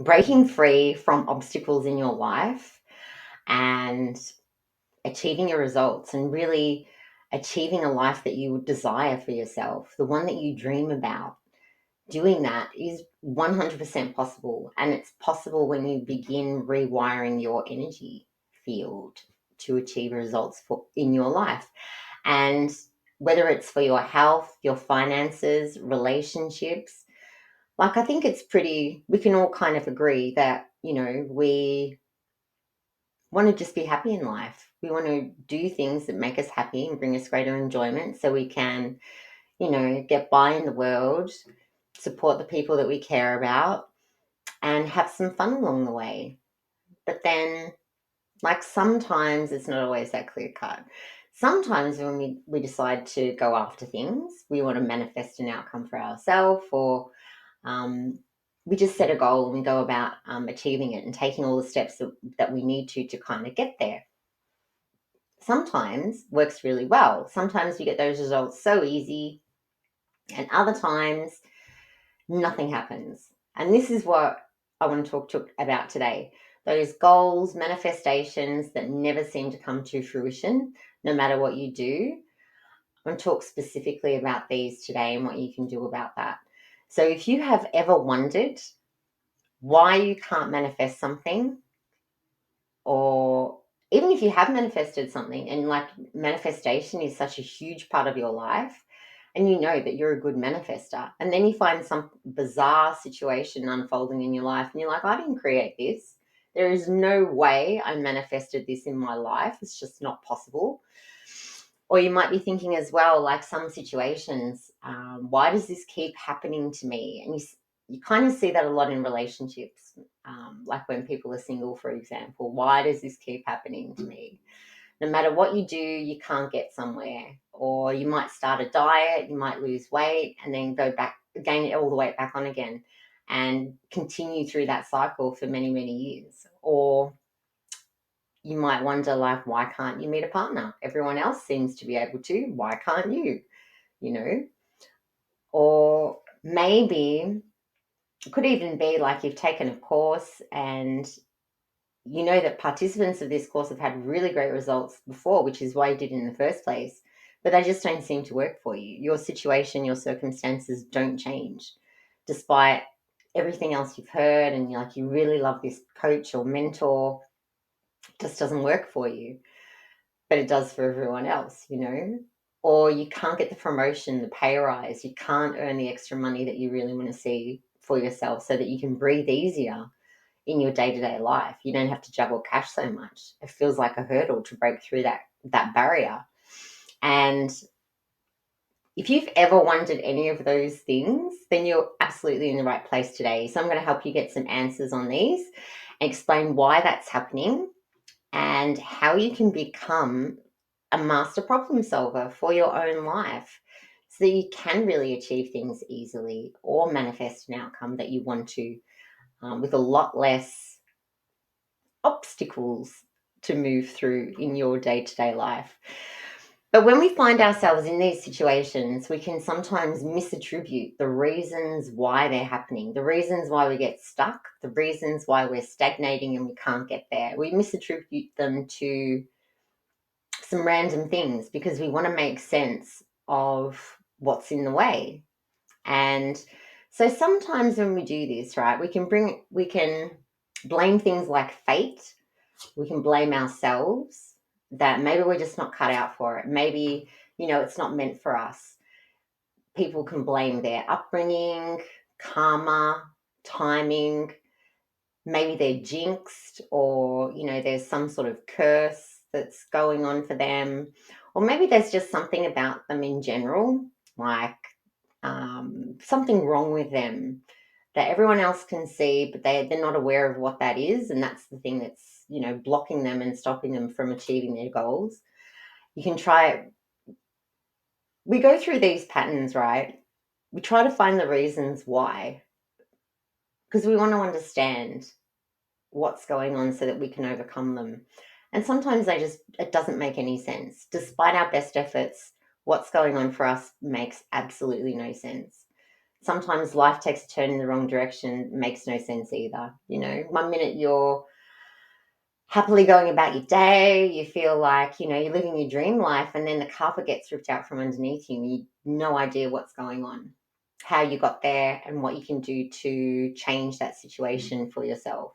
breaking free from obstacles in your life and achieving your results and really achieving a life that you would desire for yourself, the one that you dream about. Doing that is 100% possible. And it's possible when you begin rewiring your energy field to achieve results in your life. And whether it's for your health, your finances, relationships, like I think it's pretty, we can all kind of agree that, we want to just be happy in life. We want to do things that make us happy and bring us greater enjoyment so we can, get by in the world, support the people that we care about, and have some fun along the way. But then, like, sometimes it's not always that clear cut. Sometimes when we decide to go after things, we want to manifest an outcome for ourselves, or um, we just set a goal and we go about achieving it and taking all the steps that we need to kind of get there. Sometimes works really well. Sometimes you get those results so easy, and other times nothing happens. And this is what I want to talk about today. Those goals, manifestations that never seem to come to fruition, no matter what you do. I'm going to talk specifically about these today and what you can do about that. So if you have ever wondered why you can't manifest something, or even if you have manifested something and like manifestation is such a huge part of your life, and you know that you're a good manifester, and then you find some bizarre situation unfolding in your life and you're like, I didn't create this, there is no way I manifested this in my life, it's just not possible. Or you might be thinking as well, like some situations, why does this keep happening to me? And you kind of see that a lot in relationships, like when people are single, for example. Why does this keep happening to me? No matter what you do, you can't get somewhere. Or you might start a diet, you might lose weight, and then go back, gain it all the weight back on again, and continue through that cycle for many, many years. Or you might wonder, like, why can't you meet a partner? Everyone else seems to be able to. Why can't you? You know? Or maybe it could even be like you've taken a course and you know that participants of this course have had really great results before, which is why you did it in the first place, but they just don't seem to work for you. Your situation, your circumstances don't change despite everything else you've heard, and you're like, you really love this coach or mentor, just doesn't work for you, but it does for everyone else. Or you can't get the promotion, the pay rise, you can't earn the extra money that you really want to see for yourself so that you can breathe easier in your day-to-day life. You don't have to juggle cash so much. It feels like a hurdle to break through that barrier. And if you've ever wondered any of those things, then you're absolutely in the right place today. So I'm going to help you get some answers on these and explain why that's happening and how you can become a master problem solver for your own life so that you can really achieve things easily or manifest an outcome that you want to, with a lot less obstacles to move through in your day-to-day life. But when we find ourselves in these situations, we can sometimes misattribute the reasons why they're happening, the reasons why we get stuck, the reasons why we're stagnating and we can't get there. We misattribute them to some random things because we want to make sense of what's in the way. And so sometimes when we do this, right, we can blame things like fate. We can blame ourselves that maybe we're just not cut out for it. Maybe, it's not meant for us. People can blame their upbringing, karma, timing. Maybe they're jinxed, or, there's some sort of curse that's going on for them. Or maybe there's just something about them in general, like something wrong with them that everyone else can see, but they're not aware of what that is. And that's the thing that's, blocking them and stopping them from achieving their goals. You can try, we go through these patterns, right? We try to find the reasons why, because we want to understand what's going on so that we can overcome them. And sometimes it doesn't make any sense. Despite our best efforts, what's going on for us makes absolutely no sense. sometimes life takes a turn in the wrong direction, makes no sense either. One minute you're happily going about your day, you feel like, you're living your dream life, and then the carpet gets ripped out from underneath you and you no idea what's going on, how you got there, and what you can do to change that situation for yourself.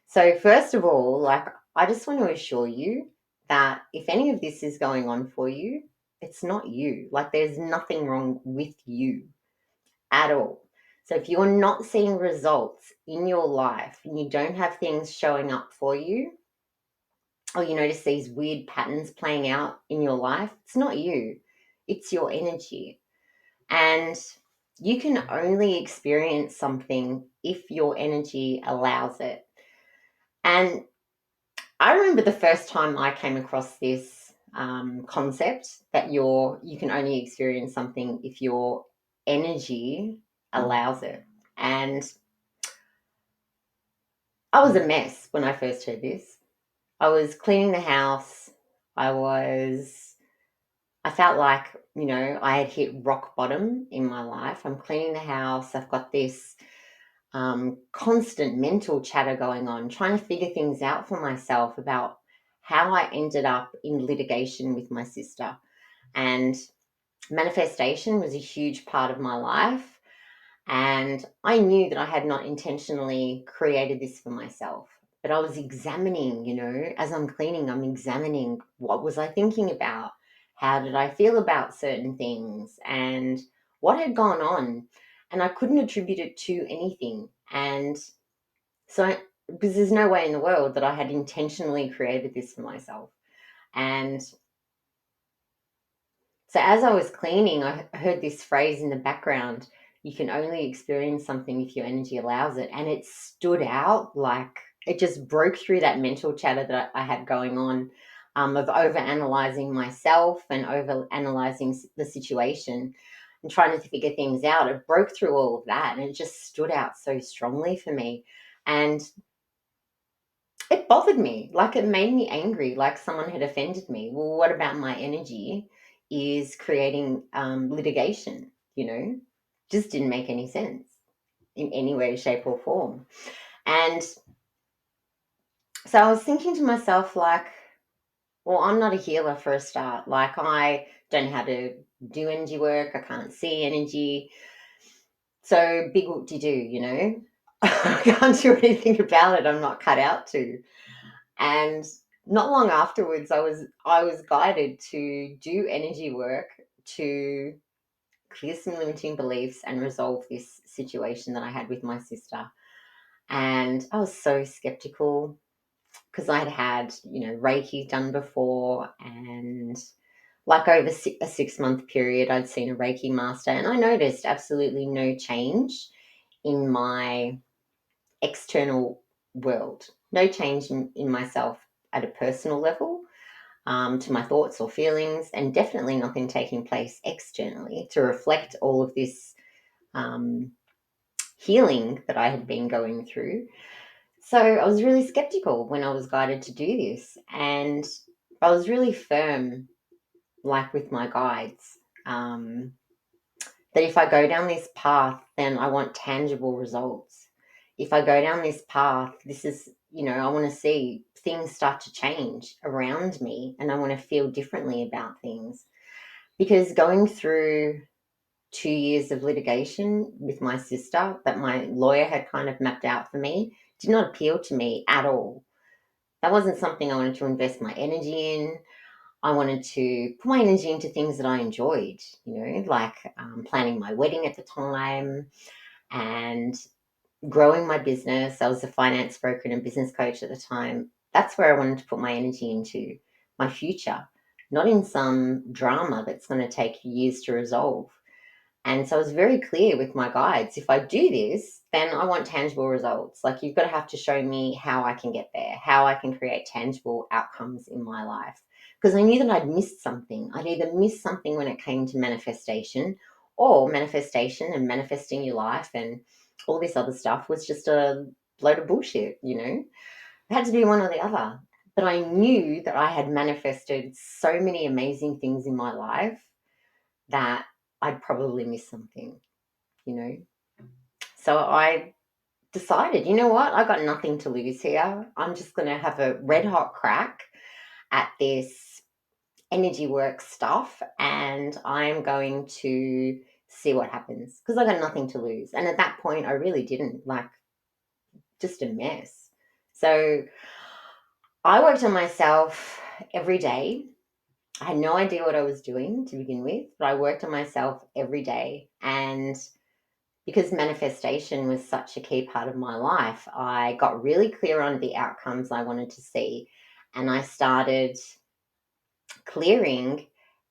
So first of all, like, I just want to assure you that if any of this is going on for you, it's not you. Like, there's nothing wrong with you at all. So if you're not seeing results in your life and you don't have things showing up for you, or you notice these weird patterns playing out in your life, it's not you, it's your energy. And you can only experience something if your energy allows it. And I remember the first time I came across this concept that you can only experience something if your energy allows it. And I was a mess when I first heard this. I was cleaning the house. I felt like, I had hit rock bottom in my life. I'm cleaning the house. I've got this constant mental chatter going on, trying to figure things out for myself about how I ended up in litigation with my sister. And manifestation was a huge part of my life. And I knew that I had not intentionally created this for myself. But I was examining, as I'm cleaning, I'm examining what was I thinking about? How did I feel about certain things? And what had gone on? And I couldn't attribute it to anything. And so, because there's no way in the world that I had intentionally created this for myself. And so as I was cleaning, I heard this phrase in the background: you can only experience something if your energy allows it. And it stood out, like it just broke through that mental chatter that I had going on, of over analyzing myself and over analyzing the situation and trying to figure things out. It broke through all of that and it just stood out so strongly for me. And it bothered me, like it made me angry, like someone had offended me. Well, what about my energy is creating litigation, Just didn't make any sense in any way, shape, or form. And so I was thinking to myself, like, well, I'm not a healer for a start. Like, I don't know how to do energy work, I can't see energy. So big whoop de do, I can't do anything about it. I'm not cut out to. And not long afterwards, I was guided to do energy work to clear some limiting beliefs and resolve this situation that I had with my sister. And I was so skeptical because I'd had, Reiki done before, and like over a 6-month period, I'd seen a Reiki master, and I noticed absolutely no change in my external world, no change in myself at a personal level, to my thoughts or feelings, and definitely nothing taking place externally to reflect all of this healing that I had been going through. So I was really skeptical when I was guided to do this, and I was really firm, like with my guides, that if I go down this path, then I want tangible results. If I go down this path, this is, I want to see things start to change around me and I want to feel differently about things. Because going through 2 years of litigation with my sister that my lawyer had kind of mapped out for me did not appeal to me at all. That wasn't something I wanted to invest my energy in. I wanted to put my energy into things that I enjoyed, like planning my wedding at the time and growing my business. I was a finance broker and a business coach at the time. That's where I wanted to put my energy into my future, not in some drama that's going to take years to resolve. And so I was very clear with my guides: if I do this, then I want tangible results. Like, you've got to have to show me how I can get there, how I can create tangible outcomes in my life. Because I knew that I'd missed something. I'd either missed something when it came to manifestation, or manifestation and manifesting your life and all this other stuff was just a load of bullshit. It had to be one or the other. But I knew that I had manifested so many amazing things in my life that I'd probably miss something. you know. So I decided, you know what, I got nothing to lose here. I'm just going to have a red hot crack at this energy work stuff, and I'm going to see what happens because I got nothing to lose. And at that point, I really didn't, like, just a mess. So I worked on myself every day. I had no idea what I was doing to begin with, but I worked on myself every day. And because manifestation was such a key part of my life, I got really clear on the outcomes I wanted to see. And I started clearing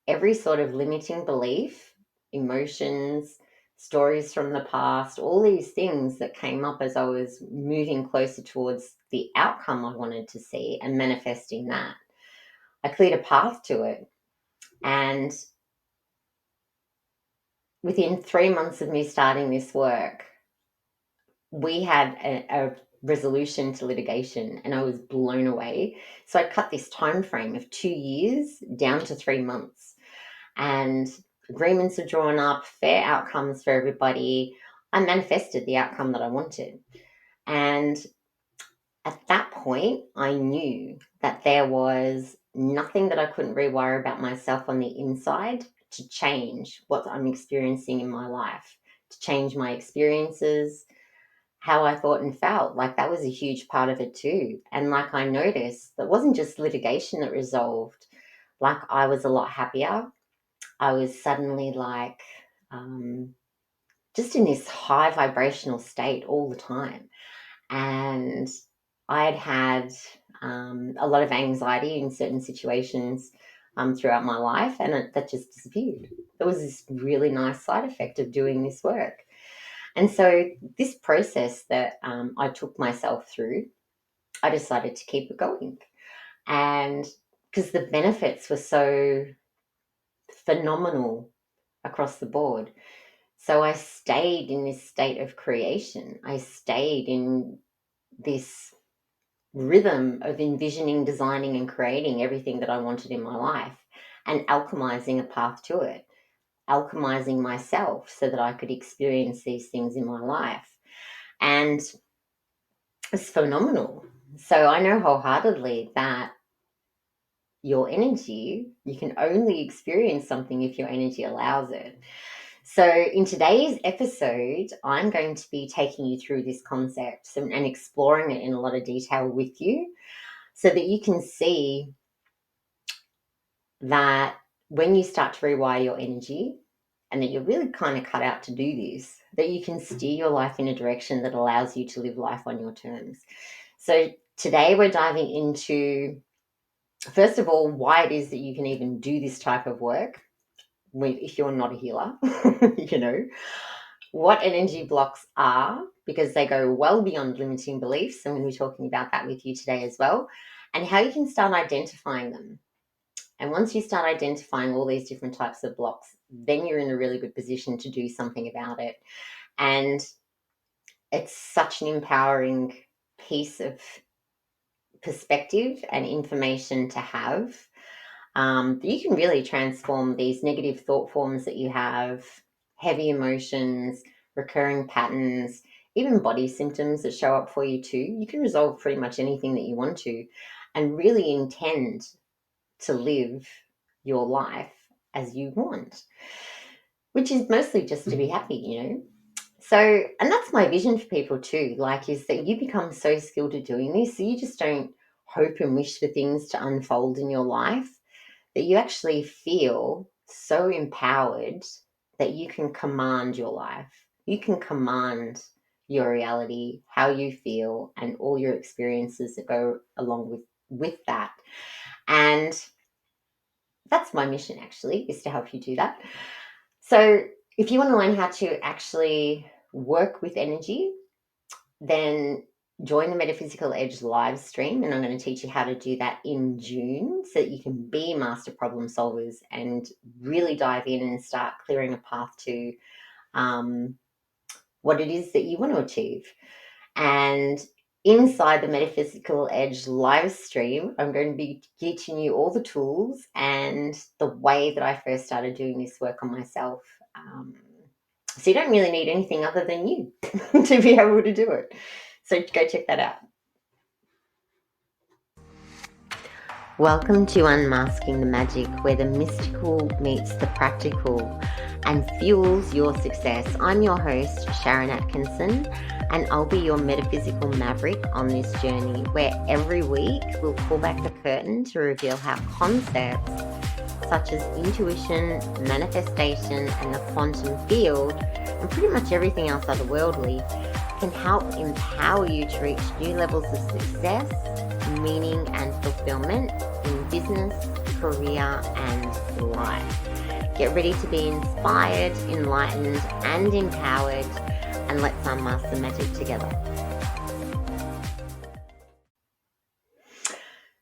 every sort of limiting belief, emotions, stories from the past, all these things that came up as I was moving closer towards the outcome I wanted to see and manifesting that. I cleared a path to it. And within 3 months of me starting this work, we had a resolution to litigation, and I was blown away. So I cut this time frame of 2 years down to 3 months, and agreements are drawn up, fair outcomes for everybody. I manifested the outcome that I wanted. And at that point, I knew that there was nothing that I couldn't rewire about myself on the inside to change what I'm experiencing in my life, to change my experiences, how I thought and felt. Like, that was a huge part of it too. And like, I noticed that wasn't just litigation that resolved. Like, I was a lot happier. I was suddenly like, just in this high vibrational state all the time. And I had had a lot of anxiety in certain situations throughout my life, and that just disappeared. There was this really nice side effect of doing this work. And so this process that I took myself through, I decided to keep it going. And because the benefits were so phenomenal across the board. So I stayed in this state of creation. I stayed in this rhythm of envisioning, designing, and creating everything that I wanted in my life and alchemizing a path to it, alchemizing myself so that I could experience these things in my life. And it's phenomenal. So I know wholeheartedly that your energy, you can only experience something if your energy allows it. So, in today's episode, I'm going to be taking you through this concept and exploring it in a lot of detail with you so that you can see that when you start to rewire your energy, and that you're really kind of cut out to do this, that you can steer your life in a direction that allows you to live life on your terms. So, today we're diving into, first of all, why it is that you can even do this type of work if you're not a healer, you know, what energy blocks are, because they go well beyond limiting beliefs. I'm going to be talking about that with you today as well, and how you can start identifying them. And once you start identifying all these different types of blocks, then you're in a really good position to do something about it. And it's such an empowering piece of perspective and information to have. You can really transform these negative thought forms that you have, heavy emotions, recurring patterns, even body symptoms that show up for you too. You can resolve pretty much anything that you want to and really intend to live your life as you want, which is mostly just to be happy, you know. So, and that's my vision for people too, like, is that you become so skilled at doing this, so you just don't hope and wish for things to unfold in your life, that you actually feel so empowered that you can command your life. You can command your reality, how you feel, and all your experiences that go along with that. And that's my mission, actually, is to help you do that. So if you want to learn how to actually work with energy, then join the Metaphysical Edge live stream, and I'm going to teach you how to do that in June so that you can be master problem solvers and really dive in and start clearing a path to what it is that you want to achieve. And inside the Metaphysical Edge live stream, I'm going to be teaching you all the tools and the way that I first started doing this work on myself. So you don't really need anything other than you to be able to do it. So go check that out. Welcome to Unmasking the Magic, where the mystical meets the practical and fuels your success. I'm your host, Sharon Atkinson, and I'll be your metaphysical maverick on this journey, where every week we'll pull back the curtain to reveal how concepts such as intuition, manifestation, and the quantum field, and pretty much everything else otherworldly, can help empower you to reach new levels of success, meaning, and fulfillment in business, career, and life. Get ready to be inspired, enlightened, and empowered, and let's unmask the magic together.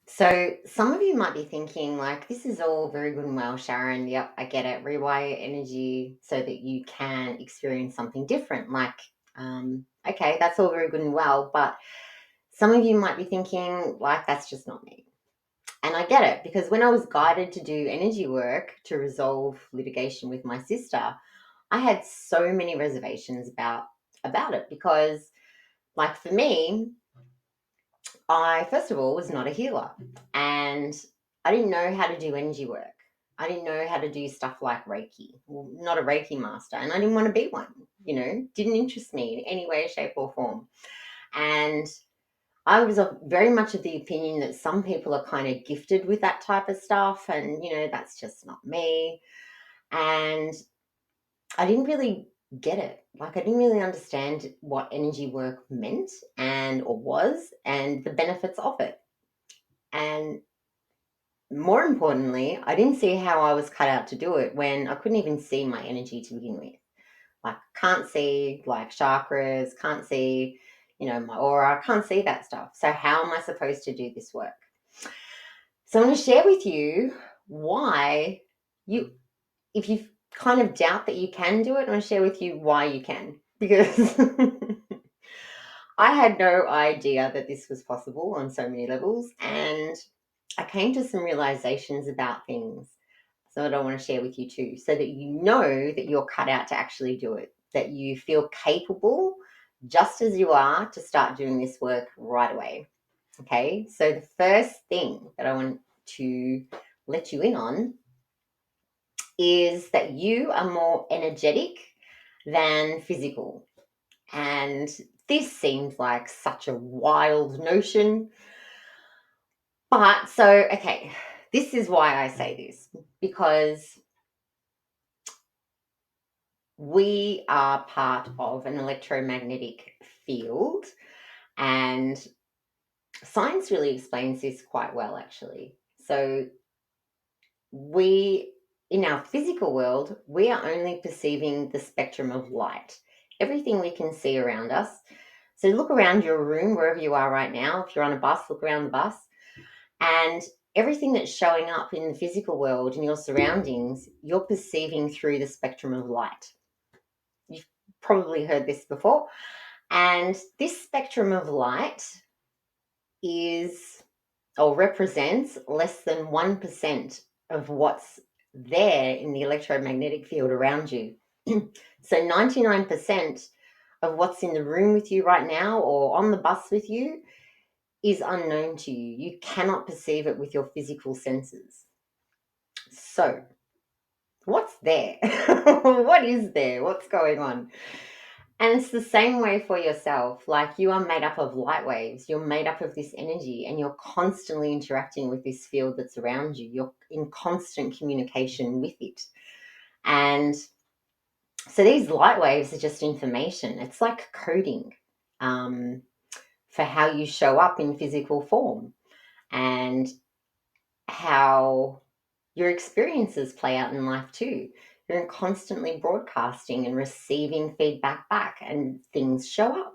So some of you might be thinking, like, this is all very good and well, Sharon. Yep, I get it. Rewire energy so that you can experience something different. Like, okay, that's all very good and well, but some of you might be thinking, like, that's just not me. And I get it, because when I was guided to do energy work to resolve litigation with my sister, I had so many reservations about it, because, like, for me, I, first of all, was not a healer, and I didn't know how to do energy work. I didn't know how to do stuff like Reiki. Well, not a Reiki master, and I didn't want to be one, didn't interest me in any way, shape, or form. And I was very much of the opinion that some people are kind of gifted with that type of stuff, and, that's just not me. And I didn't really get it. Like, I didn't really understand what energy work meant or was, and the benefits of it. And more importantly, I didn't see how I was cut out to do it when I couldn't even see my energy to begin with. Like, can't see like chakras, can't see, my aura, can't see that stuff. So how am I supposed to do this work? So I'm going to share with you why if you kind of doubt that you can do it, I'm going to share with you why you can. Because I had no idea that this was possible on so many levels, and I came to some realizations about things that I want to share with you too, so that you know that you're cut out to actually do it, that you feel capable just as you are to start doing this work right away. Okay, so the first thing that I want to let you in on is that you are more energetic than physical. And this seems like such a wild notion. But so, okay, this is why I say this, because we are part of an electromagnetic field, and science really explains this quite well, actually. So in our physical world, we are only perceiving the spectrum of light, everything we can see around us. So look around your room, wherever you are right now. If you're on a bus, look around the bus, and everything that's showing up in the physical world in your surroundings, you're perceiving through the spectrum of light. You've probably heard this before. And this spectrum of light is or represents less than 1% of what's there in the electromagnetic field around you. So 99% of what's in the room with you right now or on the bus with you is unknown to you. You cannot perceive it with your physical senses. So what's there? What is there? What's going on? And it's the same way for yourself. Like, you are made up of light waves. You're made up of this energy, and you're constantly interacting with this field that's around you. You're in constant communication with it. And so these light waves are just information. It's like coding for how you show up in physical form and how your experiences play out in life too. You're constantly broadcasting and receiving feedback back, and things show up,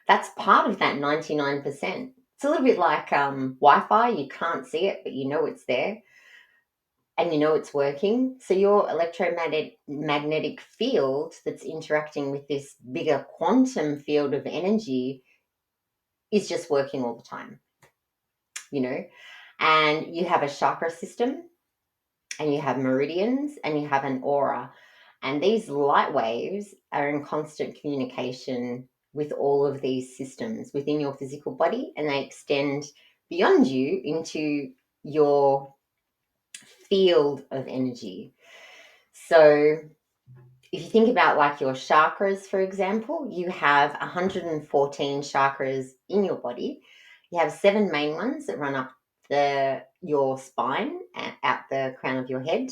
That's part of that 99%. It's a little bit like Wi-Fi. You can't see it, but you know it's there, and you know it's working. So your electromagnetic field that's interacting with this bigger quantum field of energy is just working all the time, And you have a chakra system, and you have meridians, and you have an aura. And these light waves are in constant communication with all of these systems within your physical body, and they extend beyond you into your field of energy. So if you think about like your chakras, for example, you have 114 chakras in your body. You have 7 main ones that run up your spine and out the crown of your head.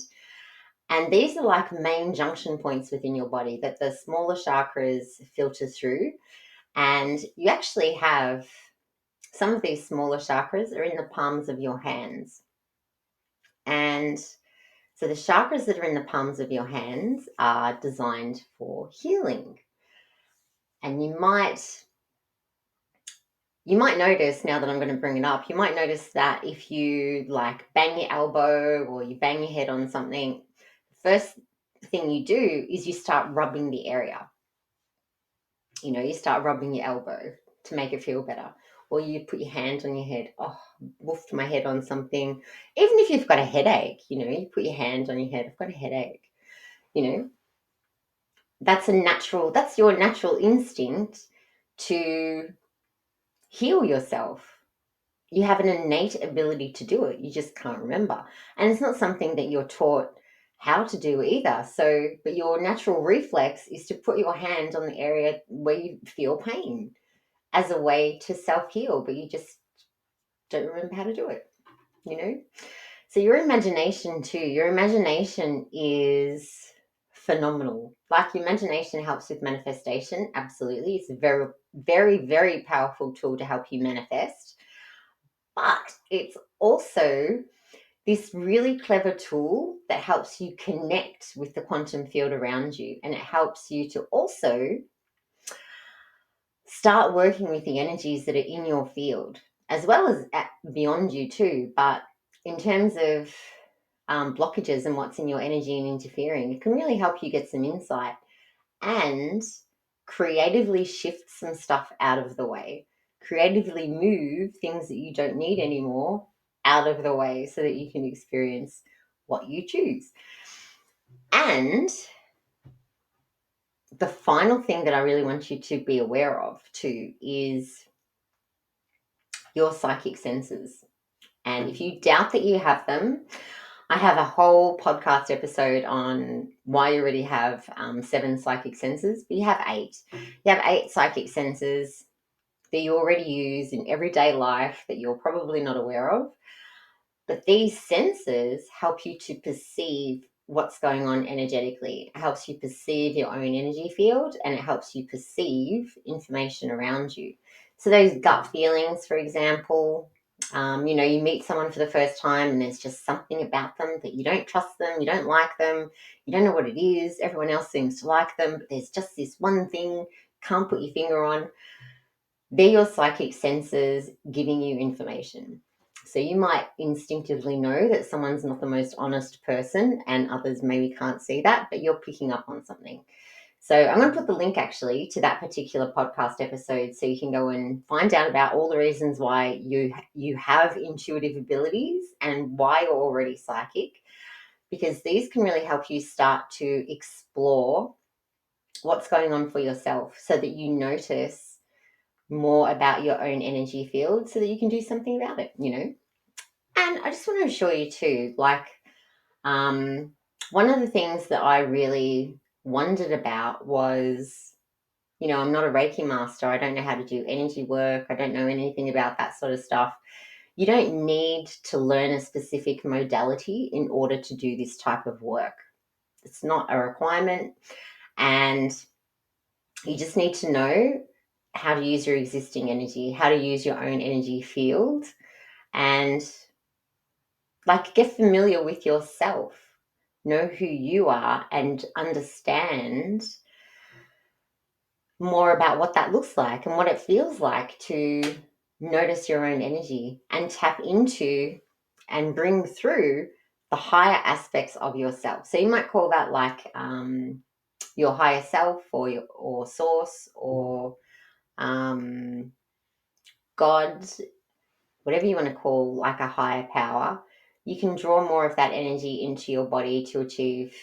And these are like main junction points within your body that the smaller chakras filter through. And you actually have some of these smaller chakras are in the palms of your hands. And so the chakras that are in the palms of your hands are designed for healing. And you might notice, now that I'm going to bring it up, you might notice that if you like bang your elbow or you bang your head on something, the first thing you do is you start rubbing the area. You start rubbing your elbow to make it feel better. Or you put your hand on your head. Oh, woofed my head on something. Even if you've got a headache, you put your hand on your head. I've got a headache. That's your natural instinct to heal yourself. You have an innate ability to do it. You just can't remember. And it's not something that you're taught how to do either. But your natural reflex is to put your hand on the area where you feel pain as a way to self-heal, but you just don't remember how to do it, So your imagination too, your imagination is phenomenal. Like your imagination helps with manifestation, absolutely. It's a very, very, very powerful tool to help you manifest. But it's also this really clever tool that helps you connect with the quantum field around you. And it helps you to also start working with the energies that are in your field, as well as beyond you too. But in terms of blockages and what's in your energy and interfering, it can really help you get some insight and creatively shift some stuff out of the way, creatively move things that you don't need anymore out of the way so that you can experience what you choose. And the final thing that I really want you to be aware of too is your psychic senses. And if you doubt that you have them, I have a whole podcast episode on why you already have 7 psychic senses, but you have 8. You have 8 psychic senses that you already use in everyday life that you're probably not aware of. But these senses help you to perceive what's going on energetically. It helps you perceive your own energy field, and it helps you perceive information around you. So those gut feelings, for example, you meet someone for the first time and there's just something about them that you don't trust them, you don't like them, you don't know what it is. Everyone else seems to like them, but there's just this one thing, can't put your finger on. They're your psychic senses giving you information. So you might instinctively know that someone's not the most honest person and others maybe can't see that, but you're picking up on something. So I'm going to put the link actually to that particular podcast episode so you can go and find out about all the reasons why you have intuitive abilities and why you're already psychic, because these can really help you start to explore what's going on for yourself so that you notice more about your own energy field so that you can do something about it. And I just want to assure you too, like, one of the things that I really wondered about was, I'm not a Reiki master. I don't know how to do energy work. I don't know anything about that sort of stuff. You don't need to learn a specific modality in order to do this type of work. It's not a requirement. And you just need to know how to use your existing energy, how to use your own energy field, and like get familiar with yourself, know who you are, and understand more about what that looks like and what it feels like to notice your own energy and tap into and bring through the higher aspects of yourself. So you might call that like your higher self or source or God, whatever you want to call like a higher power. You can draw more of that energy into your body to achieve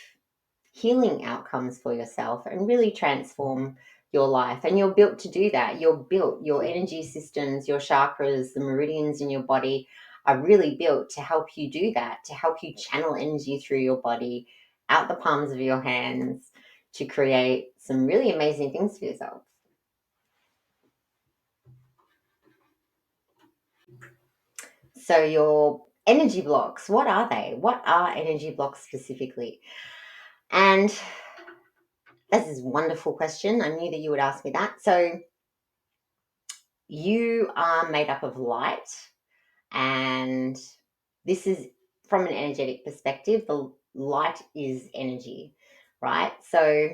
healing outcomes for yourself and really transform your life. And you're built to do that. You're built, your energy systems, your chakras, the meridians in your body are really built to help you do that, to help you channel energy through your body, out the palms of your hands, to create some really amazing things for yourself. So, your energy blocks, what are they? What are energy blocks specifically? And this is a wonderful question. I knew that you would ask me that. So, you are made up of light, and this is from an energetic perspective, the light is energy, right? So,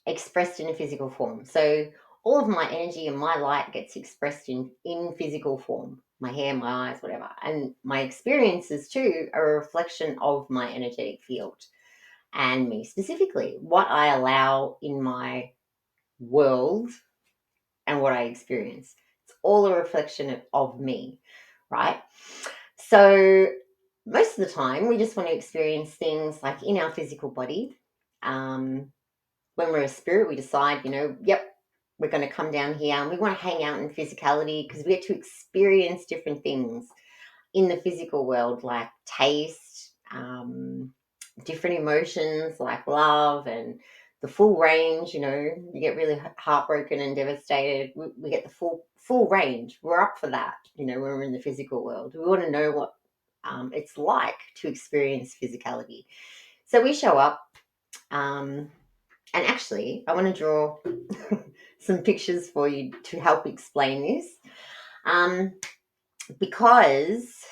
expressed in a physical form. So, all of my energy and my light gets expressed in physical form, my hair, my eyes, whatever. And my experiences too are a reflection of my energetic field and me specifically, what I allow in my world and what I experience. It's all a reflection of me, right? So most of the time, we just want to experience things like in our physical body. When we're a spirit, we decide, yep, we're going to come down here and we want to hang out in physicality because we get to experience different things in the physical world, like taste, different emotions like love and the full range. You get really heartbroken and devastated. We get the full range. We're up for that, when we're in the physical world. We want to know what it's like to experience physicality. So we show up, and actually, I want to draw some pictures for you to help explain this, because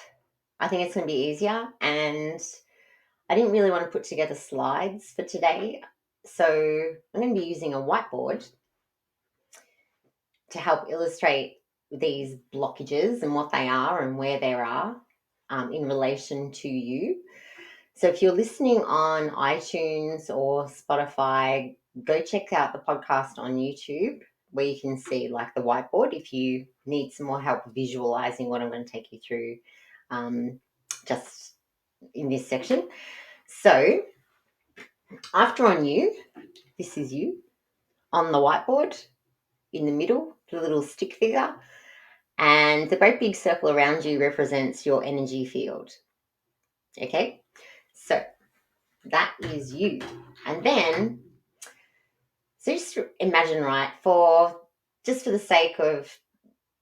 I think it's going to be easier, and I didn't really want to put together slides for today. So I'm going to be using a whiteboard to help illustrate these blockages and what they are and where they are in relation to you. So if you're listening on iTunes or Spotify, go check out the podcast on YouTube where you can see like the whiteboard if you need some more help visualizing what I'm going to take you through just in this section. So I've drawn you, this is you, on the whiteboard in the middle, the little stick figure, and the great big circle around you represents your energy field. Okay, so that is you. And then, so just imagine, right, just for the sake of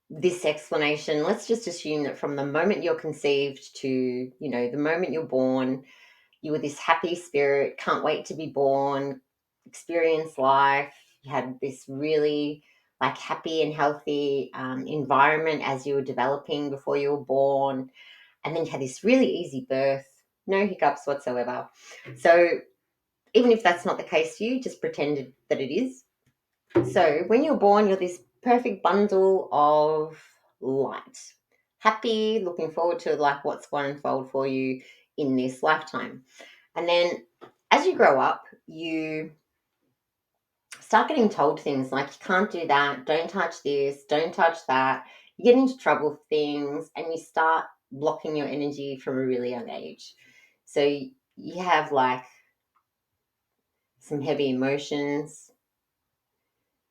this explanation, let's just assume that from the moment you're conceived to, the moment you're born, you were this happy spirit, can't wait to be born, experience life. You had this really like happy and healthy environment as you were developing before you were born. And then you had this really easy birth, no hiccups whatsoever. So even if that's not the case for you, just pretend that it is. So when you're born, you're this perfect bundle of light. Happy, looking forward to like what's going to unfold for you in this lifetime. And then as you grow up, you start getting told things like you can't do that, don't touch this, don't touch that. You get into trouble for things and you start blocking your energy from a really young age. So you have like some heavy emotions.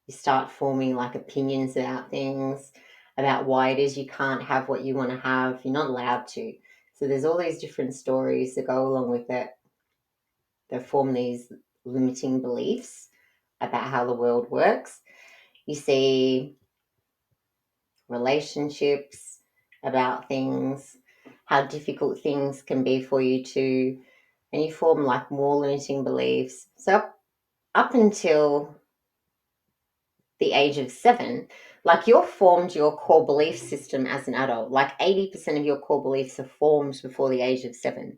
You start forming like opinions about things, about why it is you can't have what you want to have. You're not allowed to. So there's all these different stories that go along with it that form these limiting beliefs about how the world works. You see relationships about things, how difficult things can be for you to, and you form like more limiting beliefs. So up until the age of 7, like you're formed your core belief system as an adult. Like 80% of your core beliefs are formed before the age of 7.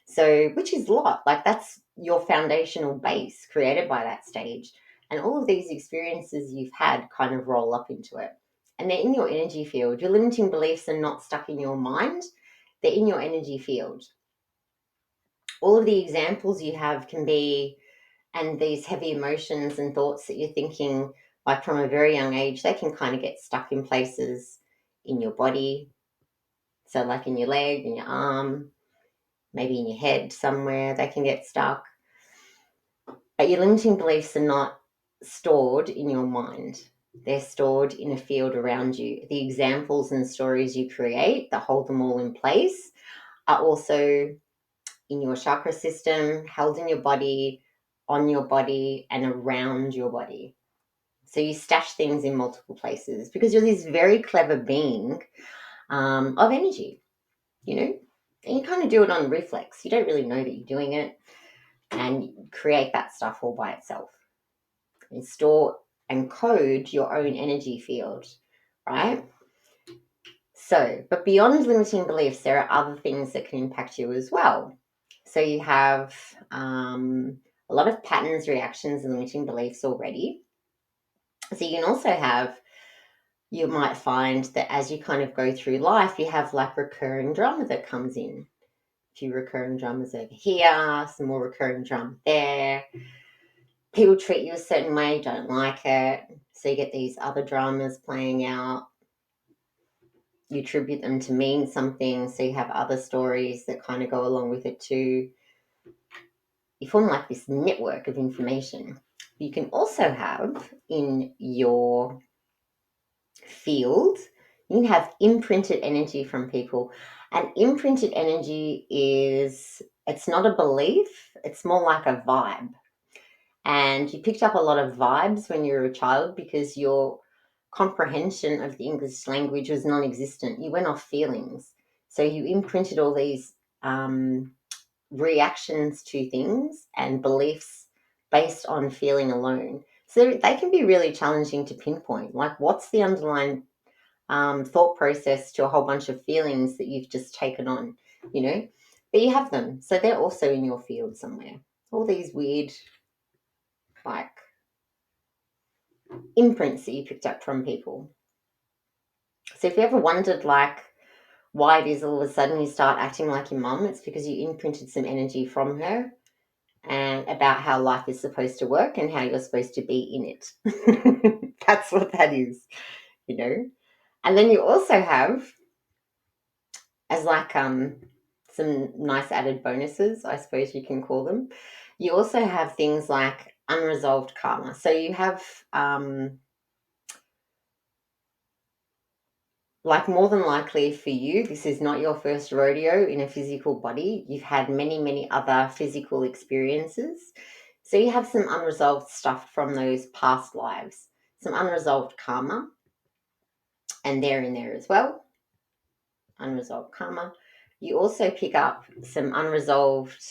So, which is a lot. Like that's your foundational base created by that stage. And all of these experiences you've had kind of roll up into it. And they're in your energy field. Your limiting beliefs are not stuck in your mind, they're in your energy field. All of the examples you have can be, and these heavy emotions and thoughts that you're thinking, like from a very young age, they can kind of get stuck in places in your body. So, like in your leg, in your arm, maybe in your head somewhere, they can get stuck. But your limiting beliefs are not stored in your mind. They're stored in a field around you. The examples and stories you create that hold them all in place are also in your chakra system, held in your body, on your body, and around your body. So you stash things in multiple places because you're this very clever being of energy, you know? And you kind of do it on reflex. You don't really know that you're doing it, and you create that stuff all by itself. And store and code your own energy field, right? So, but beyond limiting beliefs, there are other things that can impact you as well. So you have a lot of patterns, reactions, and limiting beliefs already. So you can also have, you might find that as you kind of go through life, you have like recurring drama that comes in. A few recurring dramas over here, some more recurring drama there. People treat you a certain way, don't like it. So you get these other dramas playing out. You attribute them to mean something, so you have other stories that kind of go along with it too. You form like this network of information. You can also have in your field, you can have imprinted energy from people. And imprinted energy is, it's not a belief, it's more like a vibe. And you picked up a lot of vibes when you were a child because your comprehension of the English language was non existent. You went off feelings. So you imprinted all these reactions to things and beliefs based on feeling alone. So they can be really challenging to pinpoint. Like, what's the underlying thought process to a whole bunch of feelings that you've just taken on, you know? But you have them. So they're also in your field somewhere. All these weird, like, imprints that you picked up from people. So if you ever wondered, like, why it is all of a sudden you start acting like your mum, it's because you imprinted some energy from her and about how life is supposed to work and how you're supposed to be in it. That's what that is, you know. And then you also have, as like some nice added bonuses, I suppose you can call them. You also have things like unresolved karma. So you have like, more than likely for you, this is not your first rodeo in a physical body. You've had many, many other physical experiences. So you have some unresolved stuff from those past lives, some unresolved karma, and they're in there as well. Unresolved karma. You also pick up some unresolved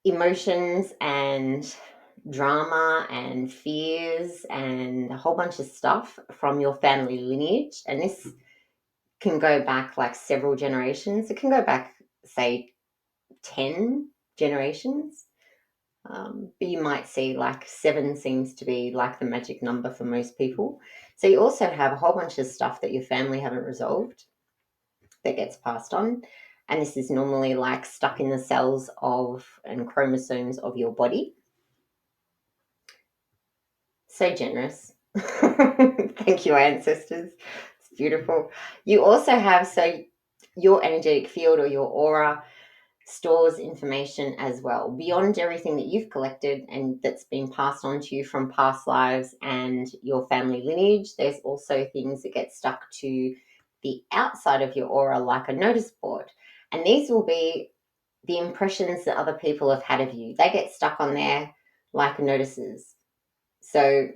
emotions and drama and fears and a whole bunch of stuff from your family lineage. And this can go back like several generations. It can go back, say, 10 generations. But you might see like 7 seems to be like the magic number for most people. So you also have a whole bunch of stuff that your family haven't resolved that gets passed on. And this is normally like stuck in the cells of and chromosomes of your body. So generous. Thank you, ancestors. It's beautiful. You also have, so your energetic field or your aura stores information as well beyond everything that you've collected and that's been passed on to you from past lives and your family lineage. There's also things that get stuck to the outside of your aura, like a notice board. And these will be the impressions that other people have had of you. They get stuck on there like notices. So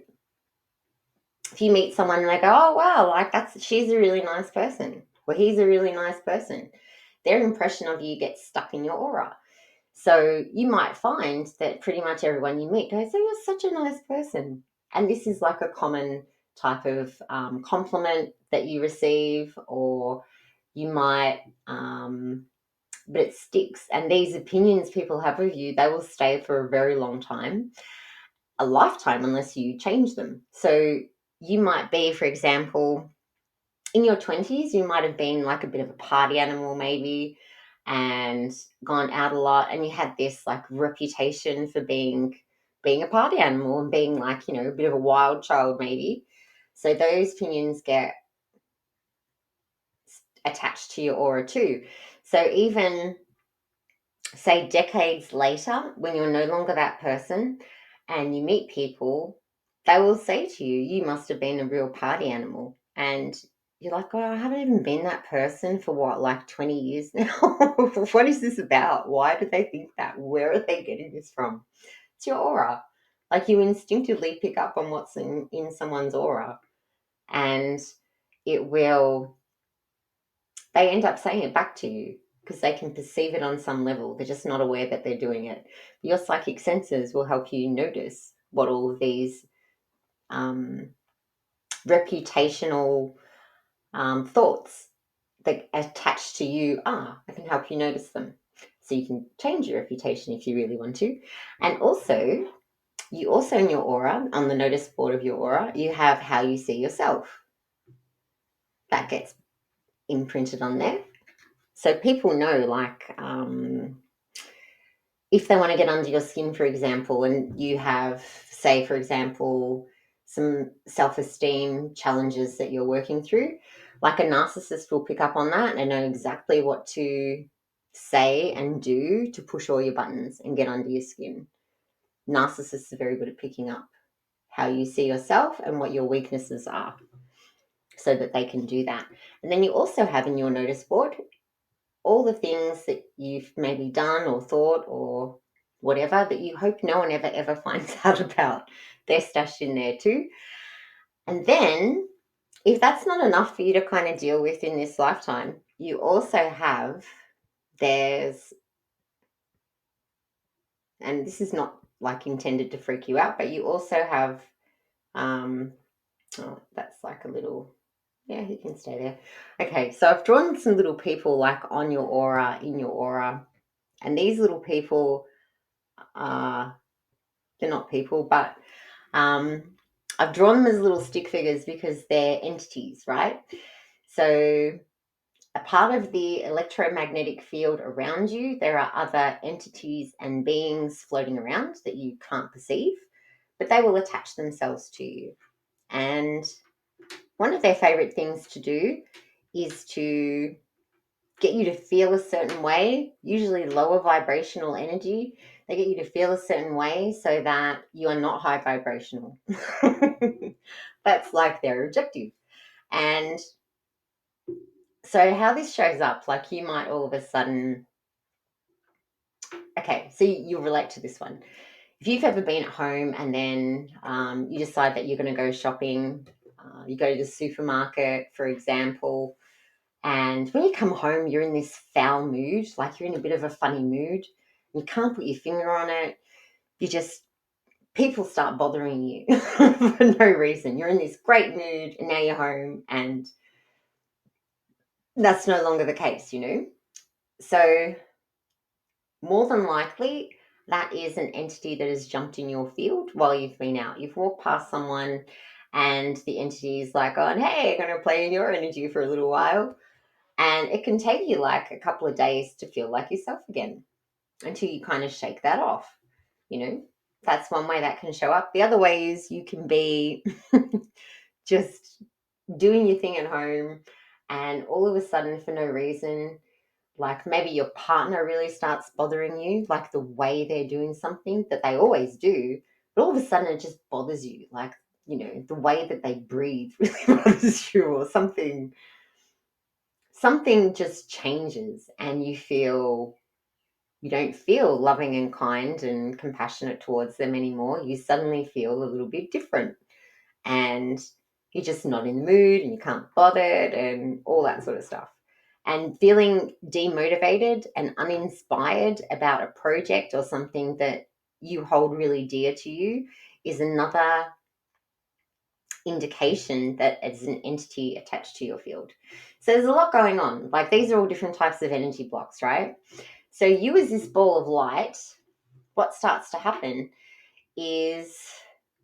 if you meet someone and they go, oh wow, like she's a really nice person, or he's a really nice person, their impression of you gets stuck in your aura. So you might find that pretty much everyone you meet goes, oh, you're such a nice person. And this is like a common type of compliment that you receive, or you might, but it sticks. And these opinions people have of you, they will stay for a very long time, a lifetime, unless you change them. So you might be, for example, in your 20s, you might have been like a bit of a party animal, maybe, and gone out a lot, and you had this like reputation for being a party animal and being like, you know, a bit of a wild child, maybe. So those opinions get attached to your aura too. So even say decades later, when you're no longer that person and you meet people, they will say to you, you must have been a real party animal. And you're like, oh, I haven't even been that person for what, like 20 years now? What is this about? Why do they think that? Where are they getting this from? It's your aura. Like you instinctively pick up on what's in someone's aura, and it will, they end up saying it back to you because they can perceive it on some level. They're just not aware that they're doing it. Your psychic senses will help you notice what all of these um, reputational thoughts that attach to you are. I can help you notice them. So you can change your reputation if you really want to. And also, you also in your aura, on the notice board of your aura, you have how you see yourself. That gets imprinted on there. So people know, like, if they want to get under your skin, for example, and you have, say, for example, some self esteem challenges that you're working through, like a narcissist will pick up on that and know exactly what to say and do to push all your buttons and get under your skin. Narcissists are very good at picking up how you see yourself and what your weaknesses are so that they can do that. And then you also have in your notice board all the things that you've maybe done or thought or whatever that you hope no one ever finds out about. They're stashed in there too. And then, if that's not enough for you to kind of deal with in this lifetime, you also have, there's, and this is not like intended to freak you out, but you also have, oh, that's like a little, yeah, he can stay there. Okay, so I've drawn some little people like on your aura, in your aura, and these little people are, they're not people, but um, I've drawn them as little stick figures because they're entities, right? So, a part of the electromagnetic field around you, there are other entities and beings floating around that you can't perceive, but they will attach themselves to you. And one of their favorite things to do is to get you to feel a certain way, usually lower vibrational energy. They get you to feel a certain way so that you are not high vibrational. That's like their objective. And so, how this shows up, like you might all of a sudden, okay, so you'll relate to this one. If you've ever been at home and then you decide that you're going to go shopping, you go to the supermarket, for example, and when you come home, you're in this foul mood, like you're in a bit of a funny mood. You can't put your finger on it. You just, people start bothering you for no reason. You're in this great mood and now you're home and that's no longer the case, you know? So, more than likely, that is an entity that has jumped in your field while you've been out. You've walked past someone and the entity is like, oh, hey, I'm going to play in your energy for a little while. And it can take you like a couple of days to feel like yourself again until you kind of shake that off. You know, that's one way that can show up. The other way is you can be just doing your thing at home and all of a sudden, for no reason, like maybe your partner really starts bothering you, like the way they're doing something that they always do, but all of a sudden it just bothers you. Like, you know, the way that they breathe really bothers you or something just changes and you don't feel loving and kind and compassionate towards them anymore. You suddenly feel a little bit different and you're just not in the mood and you can't bother and all that sort of stuff. And feeling demotivated and uninspired about a project or something that you hold really dear to you is another indication that it's an entity attached to your field. So there's a lot going on. Like these are all different types of energy blocks, right? So you as this ball of light, what starts to happen is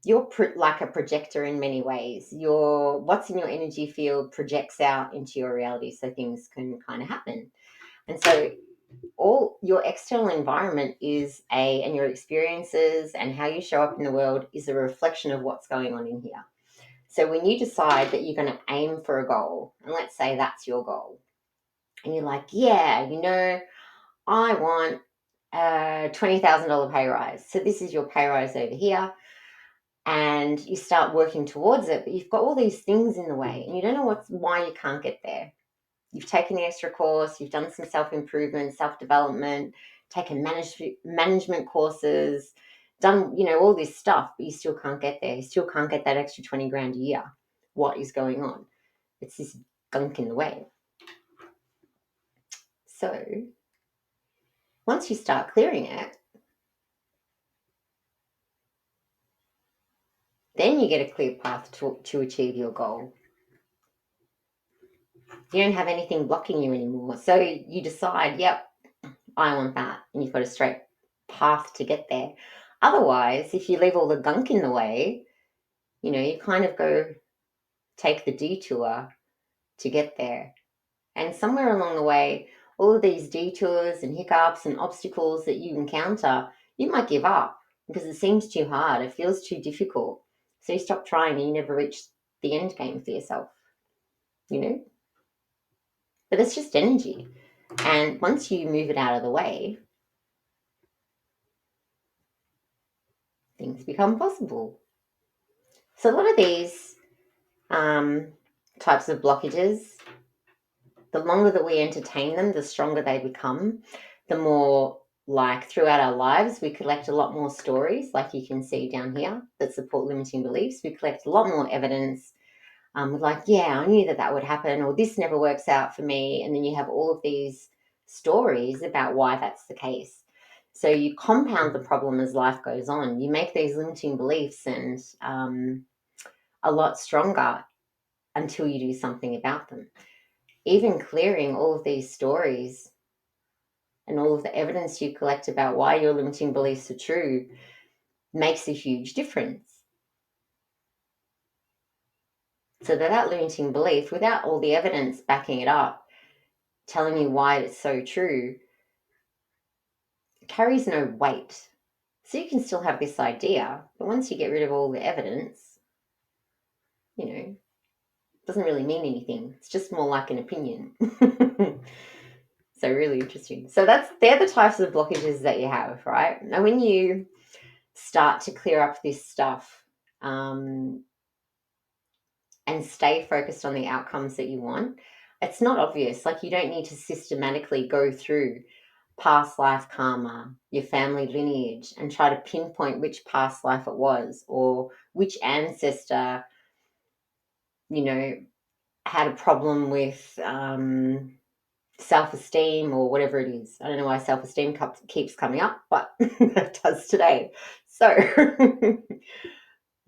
you're like a projector in many ways. What's in your energy field projects out into your reality, so things can kind of happen. And so all your external environment and your experiences and how you show up in the world is a reflection of what's going on in here. So when you decide that you're going to aim for a goal, and let's say that's your goal, and you're like, yeah, I want a $20,000 pay rise. So this is your pay rise over here, and you start working towards it, but you've got all these things in the way and you don't know why you can't get there. You've taken the extra course, you've done some self-improvement, self-development, taken management courses, done, all this stuff, but you still can't get there. You still can't get that extra 20 grand a year. What is going on? It's this gunk in the way. So once you start clearing it, then you get a clear path to achieve your goal. You don't have anything blocking you anymore. So you decide, yep, I want that. And you've got a straight path to get there. Otherwise, if you leave all the gunk in the way, you kind of go take the detour to get there. And somewhere along the way, all of these detours and hiccups and obstacles that you encounter, you might give up because it seems too hard. It feels too difficult. So you stop trying and you never reach the end game for yourself, But it's just energy. And once you move it out of the way, things become possible. So a lot of these types of blockages, the longer that we entertain them, the stronger they become. The more, like, throughout our lives, we collect a lot more stories, like you can see down here, that support limiting beliefs. We collect a lot more evidence. Like, yeah, I knew that would happen, or this never works out for me. And then you have all of these stories about why that's the case. So you compound the problem as life goes on. You make these limiting beliefs and a lot stronger until you do something about them. Even clearing all of these stories and all of the evidence you collect about why your limiting beliefs are true makes a huge difference. So that limiting belief, without all the evidence backing it up, telling you why it's so true, carries no weight. So you can still have this idea, but once you get rid of all the evidence, it doesn't really mean anything. It's just more like an opinion. So really interesting. So they're the types of blockages that you have, right? Now, when you start to clear up this stuff and stay focused on the outcomes that you want, it's not obvious. Like, you don't need to systematically go through past life karma, your family lineage, and try to pinpoint which past life it was, or which ancestor, had a problem with self-esteem or whatever it is. I don't know why self-esteem keeps coming up, but it does today. So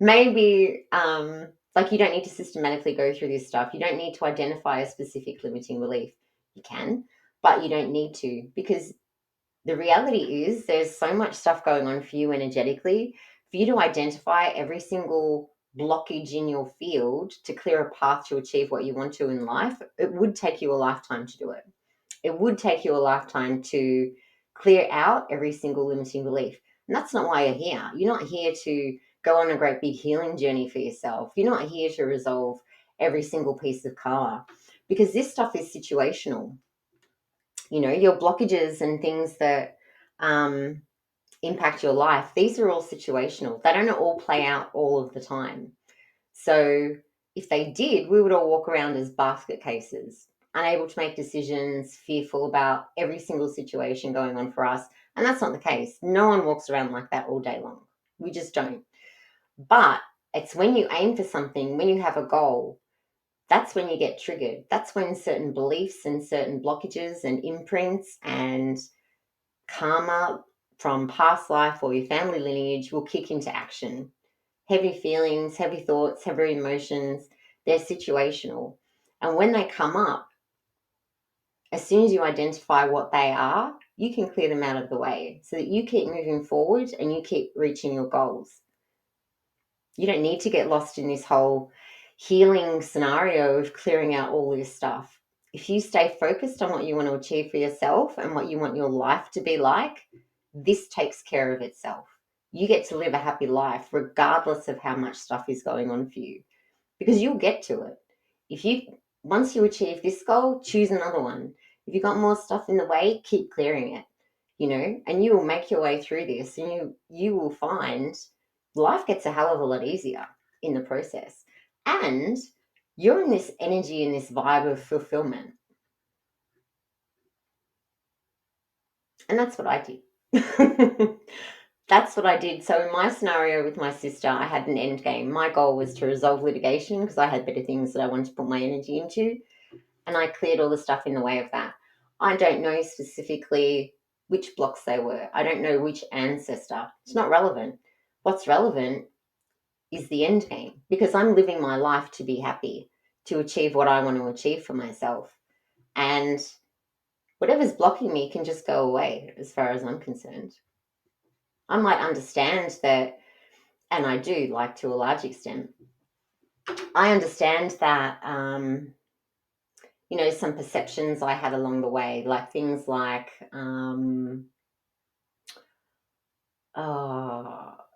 maybe like, you don't need to systematically go through this stuff. You don't need to identify a specific limiting belief. You can, but you don't need to, because the reality is there's so much stuff going on for you energetically. For you to identify every single blockage in your field to clear a path to achieve what you want to in life, it would take you a lifetime to do it. It would take you a lifetime to clear out every single limiting belief. And that's not why you're here. You're not here to go on a great big healing journey for yourself. You're not here to resolve every single piece of karma, because this stuff is situational. Your blockages and things that impact your life, these are all situational. They don't all play out all of the time. So if they did, we would all walk around as basket cases, unable to make decisions, fearful about every single situation going on for us. And that's not the case. No one walks around like that all day long. We just don't. But it's when you aim for something, when you have a goal, that's when you get triggered. That's when certain beliefs and certain blockages and imprints and karma from past life or your family lineage will kick into action. Heavy feelings, heavy thoughts, heavy emotions, they're situational. And when they come up, as soon as you identify what they are, you can clear them out of the way so that you keep moving forward and you keep reaching your goals. You don't need to get lost in this whole healing scenario of clearing out all this stuff. If you stay focused on what you want to achieve for yourself and what you want your life to be like, this takes care of itself. You get to live a happy life regardless of how much stuff is going on for you, because you'll get to it. Once you achieve this goal, choose another one. If you've got more stuff in the way, keep clearing it. and you will make your way through this, and you will find life gets a hell of a lot easier in the process. And you're in this energy and this vibe of fulfillment. And that's what I did. That's what I did. So in my scenario with my sister, I had an end game. My goal was to resolve litigation because I had better things that I wanted to put my energy into, and I cleared all the stuff in the way of that. I don't know specifically which blocks they were. I don't know which ancestor. It's not relevant. What's relevant is the end game, because I'm living my life to be happy, to achieve what I want to achieve for myself. And whatever's blocking me can just go away as far as I'm concerned. I might understand that, and I do, like, to a large extent. I understand that, some perceptions I had along the way, like things like,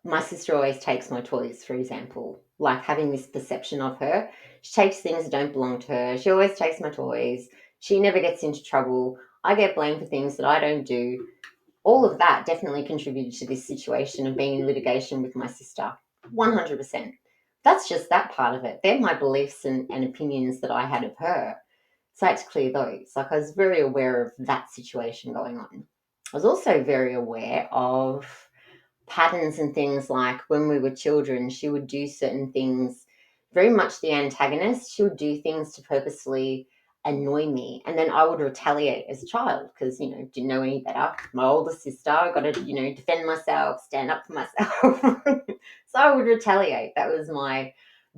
my sister always takes my toys, for example, like having this perception of her. She takes things that don't belong to her. She always takes my toys. She never gets into trouble. I get blamed for things that I don't do. All of that definitely contributed to this situation of being in litigation with my sister. 100%. That's just that part of it. They're my beliefs and opinions that I had of her. So I had to clear those. Like, I was very aware of that situation going on. I was also very aware of patterns and things, like when we were children, she would do certain things, very much the antagonist. She would do things to purposely annoy me, and then I would retaliate as a child because, didn't know any better. My older sister, got to, defend myself, stand up for myself. So I would retaliate. That was my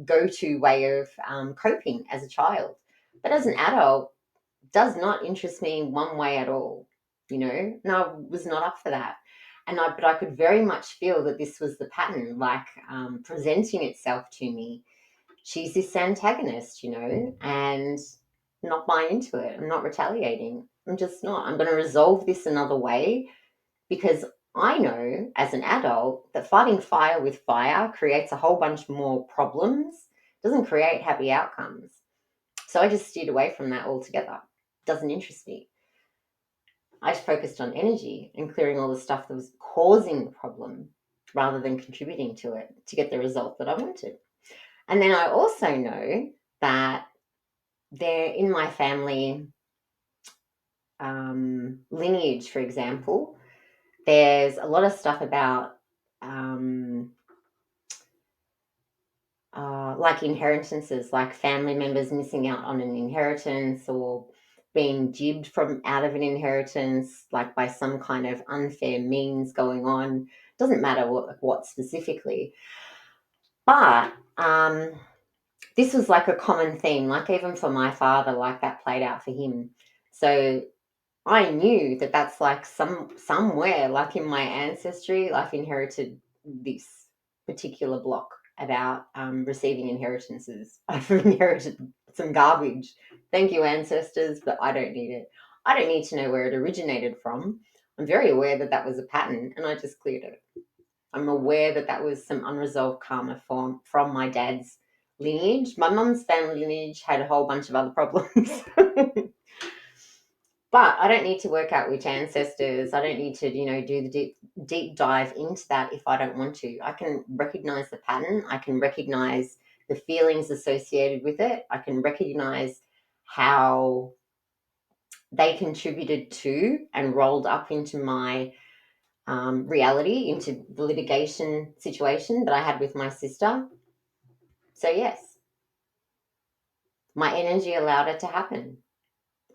go-to way of coping as a child. But as an adult, does not interest me in one way at all, and I was not up for that. But I could very much feel that this was the pattern, like, presenting itself to me. She's this antagonist, and not buying into it. I'm not retaliating. I'm just not. I'm going to resolve this another way, because I know as an adult that fighting fire with fire creates a whole bunch more problems, doesn't create happy outcomes. So I just steered away from that altogether. Doesn't interest me. I focused on energy and clearing all the stuff that was causing the problem rather than contributing to it to get the result that I wanted. And then I also know that there in my family lineage, for example, there's a lot of stuff about like inheritances, like family members missing out on an inheritance or being jibbed from out of an inheritance, like by some kind of unfair means going on. Doesn't matter what specifically, but this was like a common theme. Like, even for my father, like, that played out for him. So I knew that that's like somewhere, like in my ancestry, I've inherited this particular block about receiving inheritances. I've inherited some garbage. Thank you, ancestors, but I don't need it. I don't need to know where it originated from. I'm very aware that that was a pattern, and I just cleared it. I'm aware that that was some unresolved karma from my dad's lineage. My mum's family lineage had a whole bunch of other problems. But I don't need to work out which ancestors. I don't need to, do the deep dive into that if I don't want to. I can recognize the pattern. I can recognize the feelings associated with it. I can recognize how they contributed to and rolled up into my reality, into the litigation situation that I had with my sister. So, yes, my energy allowed it to happen.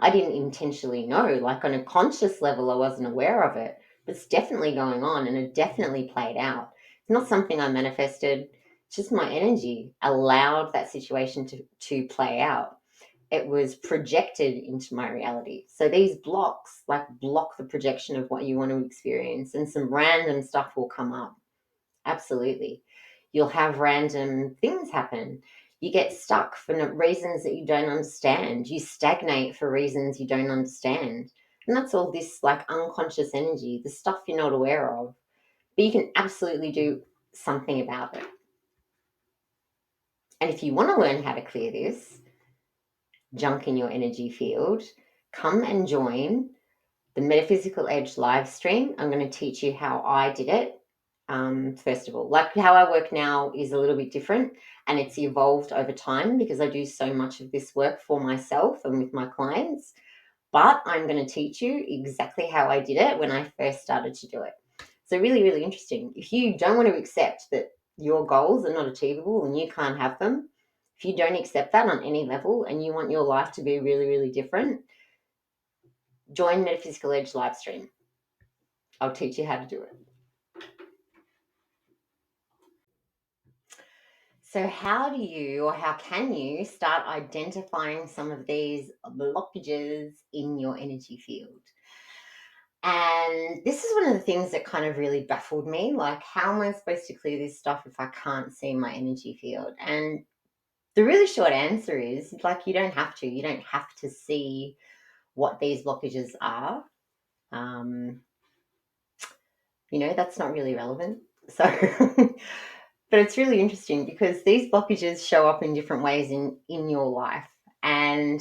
I didn't intentionally know, like on a conscious level, I wasn't aware of it, but it's definitely going on and it definitely played out. It's not something I manifested, it's just my energy allowed that situation to play out. It was projected into my reality. So these blocks, like, block the projection of what you want to experience, and some random stuff will come up. Absolutely. You'll have random things happen. You get stuck for reasons that you don't understand. You stagnate for reasons you don't understand. And that's all this, like, unconscious energy, the stuff you're not aware of. But you can absolutely do something about it. And if you want to learn how to clear this junk in your energy field, come and join the Metaphysical Edge live stream, I'm going to teach you how I did it. First of all, like how I work now is a little bit different, and it's evolved over time because I do so much of this work for myself and with my clients. But I'm going to teach you exactly how I did it when I first started to do it. So really, really interesting. If you don't want to accept that your goals are not achievable and you can't have them, if you don't accept that on any level and you want your life to be really, really different, join Metaphysical Edge live stream. I'll teach you how to do it. So how do you, or how can you start identifying some of these blockages in your energy field? And this is one of the things that kind of really baffled me. Like, how am I supposed to clear this stuff if I can't see my energy field? And the really short answer is, like, you don't have to. You don't have to see what these blockages are. That's not really relevant. So, but it's really interesting because these blockages show up in different ways in your life. And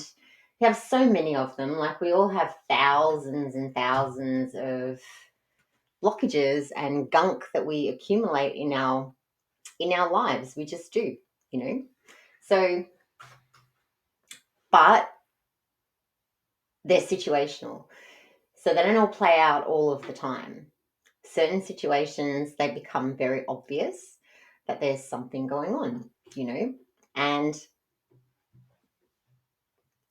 you have so many of them. Like, we all have thousands and thousands of blockages and gunk that we accumulate in our lives. We just do. So, but they're situational. So they don't all play out all of the time. Certain situations, they become very obvious that there's something going on. And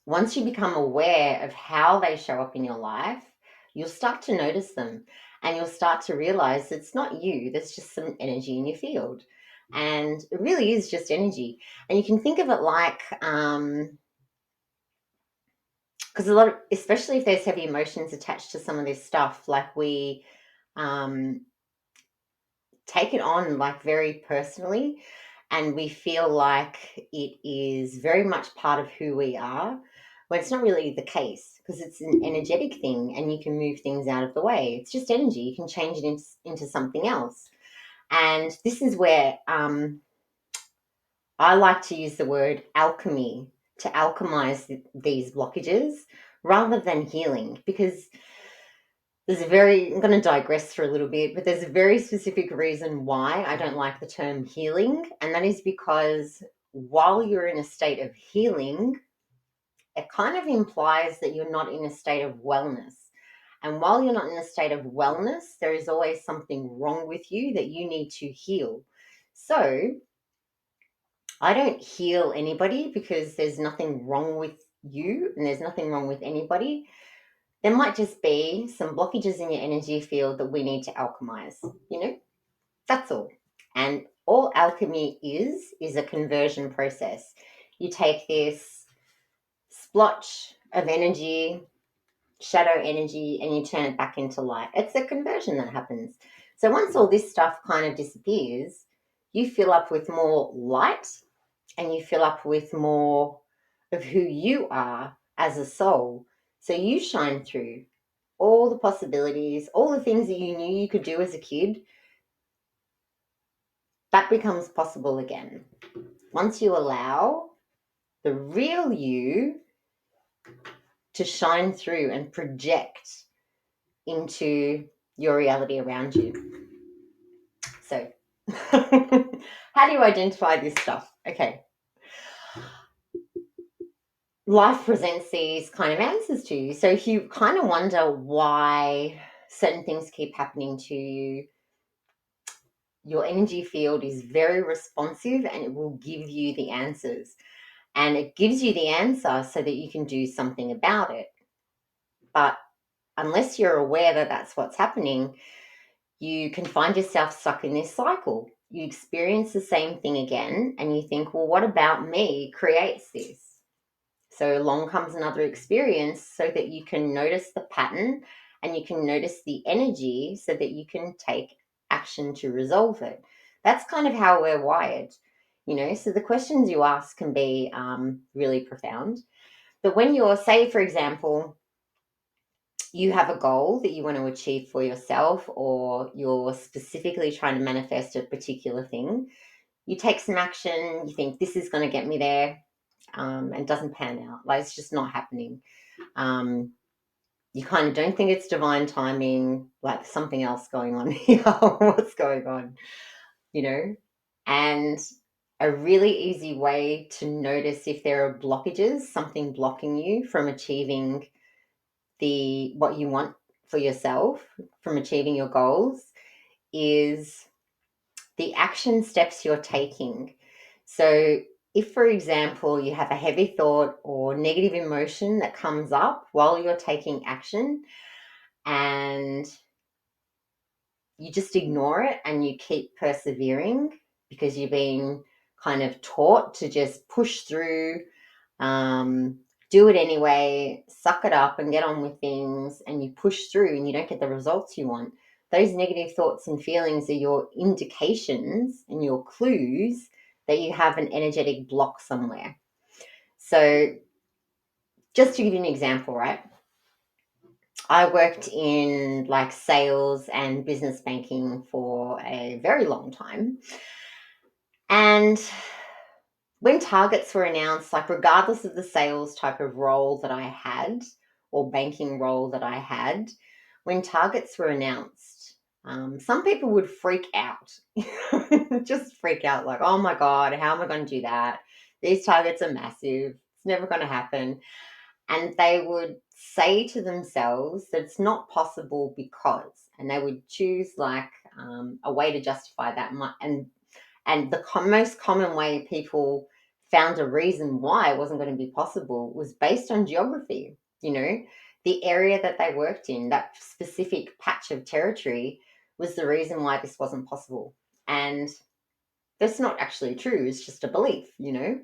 once you become aware of how they show up in your life, you'll start to notice them, and you'll start to realize it's not you. There's just some energy in your field. And it really is just energy. And you can think of it like, because a lot of, especially if there's heavy emotions attached to some of this stuff, like we take it on like very personally, and we feel like it is very much part of who we are, when it's not really the case, because it's an energetic thing and you can move things out of the way. It's just energy. You can change it into something else. And this is where I like to use the word alchemy to alchemize these blockages rather than healing, because I'm going to digress for a little bit, but there's a very specific reason why I don't like the term healing. And that is because while you're in a state of healing, it kind of implies that you're not in a state of wellness. And while you're not in a state of wellness, there is always something wrong with you that you need to heal. So I don't heal anybody because there's nothing wrong with you and there's nothing wrong with anybody. There might just be some blockages in your energy field that we need to alchemize. That's all. And all alchemy is a conversion process. You take this splotch of energy, shadow energy, and you turn it back into light. It's a conversion that happens. So once all this stuff kind of disappears, you fill up with more light and you fill up with more of who you are as a soul. So you shine through all the possibilities, all the things that you knew you could do as a kid. That becomes possible again. Once you allow the real you to shine through and project into your reality around you. So, how do you identify this stuff? Okay. Life presents these kind of answers to you. So if you kind of wonder why certain things keep happening to you, your energy field is very responsive and it will give you the answers. And it gives you the answer so that you can do something about it. But unless you're aware that that's what's happening, you can find yourself stuck in this cycle. You experience the same thing again and you think, well, what about me creates this? So along comes another experience so that you can notice the pattern and you can notice the energy so that you can take action to resolve it. That's kind of how we're wired. So the questions you ask can be really profound. But when you're, say, for example, you have a goal that you want to achieve for yourself, or you're specifically trying to manifest a particular thing, you take some action, you think this is going to get me there, and doesn't pan out. Like, it's just not happening. You kind of don't think it's divine timing, like something else going on here. What's going on, you know? And a really easy way to notice if there are blockages, something blocking you from achieving the what you want for yourself, from achieving your goals, is the action steps you're taking. So, if, for example, you have a heavy thought or negative emotion that comes up while you're taking action and you just ignore it and you keep persevering because you've been kind of taught to just push through, um, do it anyway, suck it up and get on with things, and you push through and you don't get the results you want. Those negative thoughts and feelings are your indications and your clues that you have an energetic block somewhere. So, just to give you an example, right? I worked in like sales and business banking for a very long time. And when targets were announced, like regardless of the sales type of role that I had or banking role that I had, when targets were announced, some people would freak out, just freak out like, oh my God, how am I going to do that? These targets are massive. It's never going to happen. And they would say to themselves that it's not possible because, and they would choose like a way to justify that. And the most common way people found a reason why it wasn't going to be possible was based on geography. You know, the area that they worked in, that specific patch of territory, was the reason why this wasn't possible. And that's not actually true, it's just a belief, you know.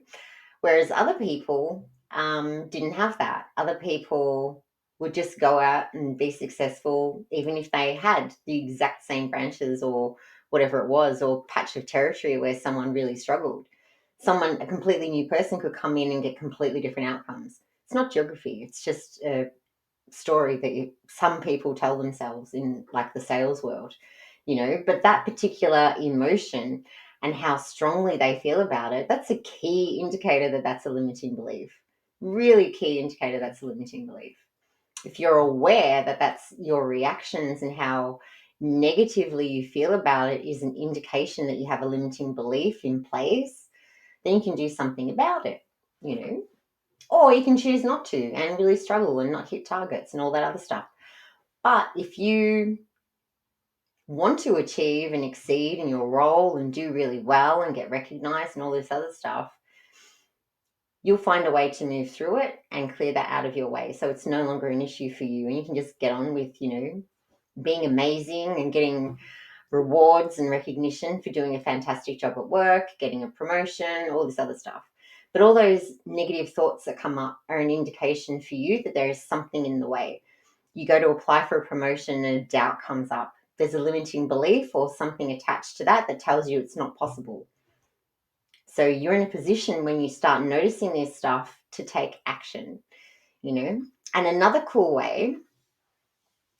Whereas other people didn't have that. Other people would just go out and be successful, even if they had the exact same branches or whatever it was, or patch of territory where someone really struggled. A completely new person could come in and get completely different outcomes. It's not geography, it's just a story that some people tell themselves in like the sales world, you know. But that particular emotion and how strongly they feel about it, that's a key indicator that that's a limiting belief. Really key indicator that's a limiting belief. If you're aware that that's your reactions and how negatively you feel about it is an indication that you have a limiting belief in place, then you can do something about it, you know. Or you can choose not to and really struggle and not hit targets and all that other stuff. But if you want to achieve and exceed in your role and do really well and get recognized and all this other stuff, you'll find a way to move through it and clear that out of your way. So it's no longer an issue for you and you can just get on with, you know, being amazing and getting rewards and recognition for doing a fantastic job at work, getting a promotion, all this other stuff. But all those negative thoughts that come up are an indication for you that there is something in the way. You go to apply for a promotion and a doubt comes up. There's a limiting belief or something attached to that that tells you it's not possible. So you're in a position when you start noticing this stuff to take action, you know. And another cool way,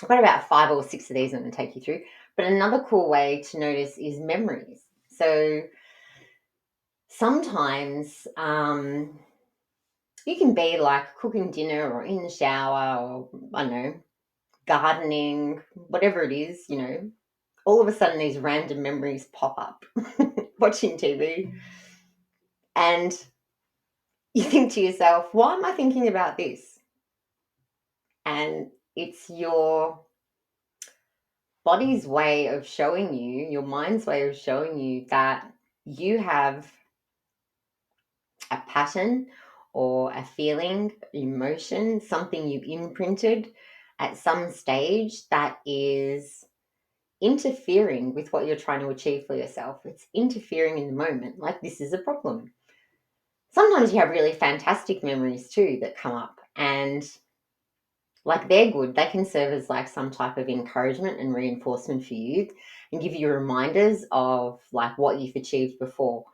I've got about 5 or 6 of these I'm going to take you through, but another cool way to notice is memories. So sometimes you can be like cooking dinner or in the shower or, I don't know, gardening, whatever it is, you know, all of a sudden these random memories pop up watching TV. And you think to yourself, why am I thinking about this? And it's your body's way of showing you, your mind's way of showing you that you have a pattern or a feeling, emotion, something you imprinted at some stage that is interfering with what you're trying to achieve for yourself. It's interfering in the moment, like this is a problem. Sometimes you have really fantastic memories too that come up, and like they're good. They can serve as like some type of encouragement and reinforcement for you and give you reminders of like what you've achieved before.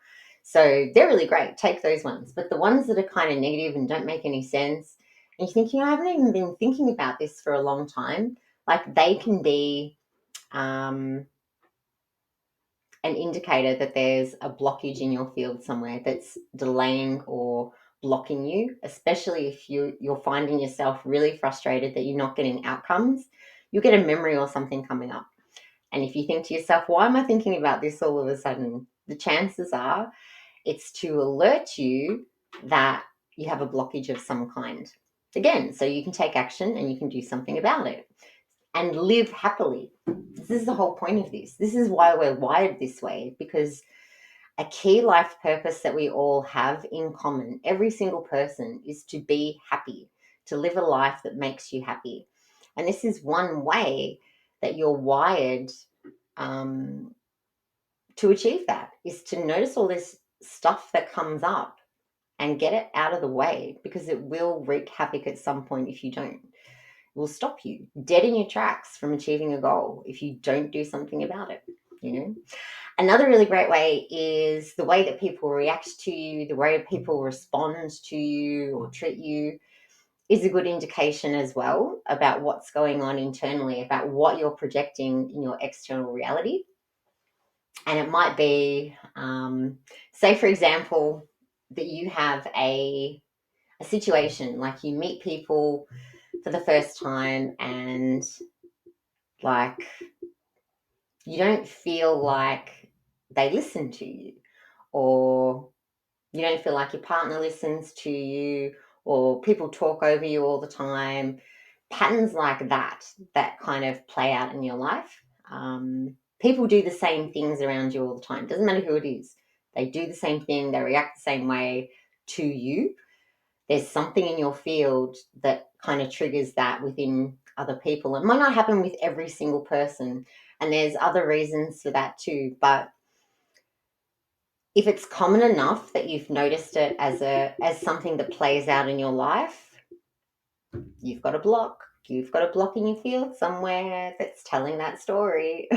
So they're really great. Take those ones. But the ones that are kind of negative and don't make any sense, and you think, you know, I haven't even been thinking about this for a long time, like they can be an indicator that there's a blockage in your field somewhere that's delaying or blocking you, especially if you're finding yourself really frustrated that you're not getting outcomes, you'll get a memory or something coming up. And if you think to yourself, why am I thinking about this all of a sudden? The chances are it's to alert you that you have a blockage of some kind. Again, so you can take action and you can do something about it and live happily. This is the whole point of this. This is why we're wired this way, because a key life purpose that we all have in common, every single person, is to be happy, to live a life that makes you happy. And this is one way that you're wired um, to achieve that, is to notice all this stuff that comes up and get it out of the way, because it will wreak havoc at some point if you don't. It will stop you dead in your tracks from achieving a goal if you don't do something about it, you know? Another really great way is the way that people react to you, the way people respond to you or treat you is a good indication as well about what's going on internally, about what you're projecting in your external reality. And it might be, say, for example, that you have a situation, like you meet people for the first time and like you don't feel like they listen to you, or you don't feel like your partner listens to you, or people talk over you all the time. Patterns like that kind of play out in your life. People do the same things around you all the time. Doesn't matter who it is. They do the same thing. They react the same way to you. There's something in your field that kind of triggers that within other people. It might not happen with every single person, and there's other reasons for that too. But if it's common enough that you've noticed it as something that plays out in your life, you've got a block. You've got a block in your field somewhere that's telling that story,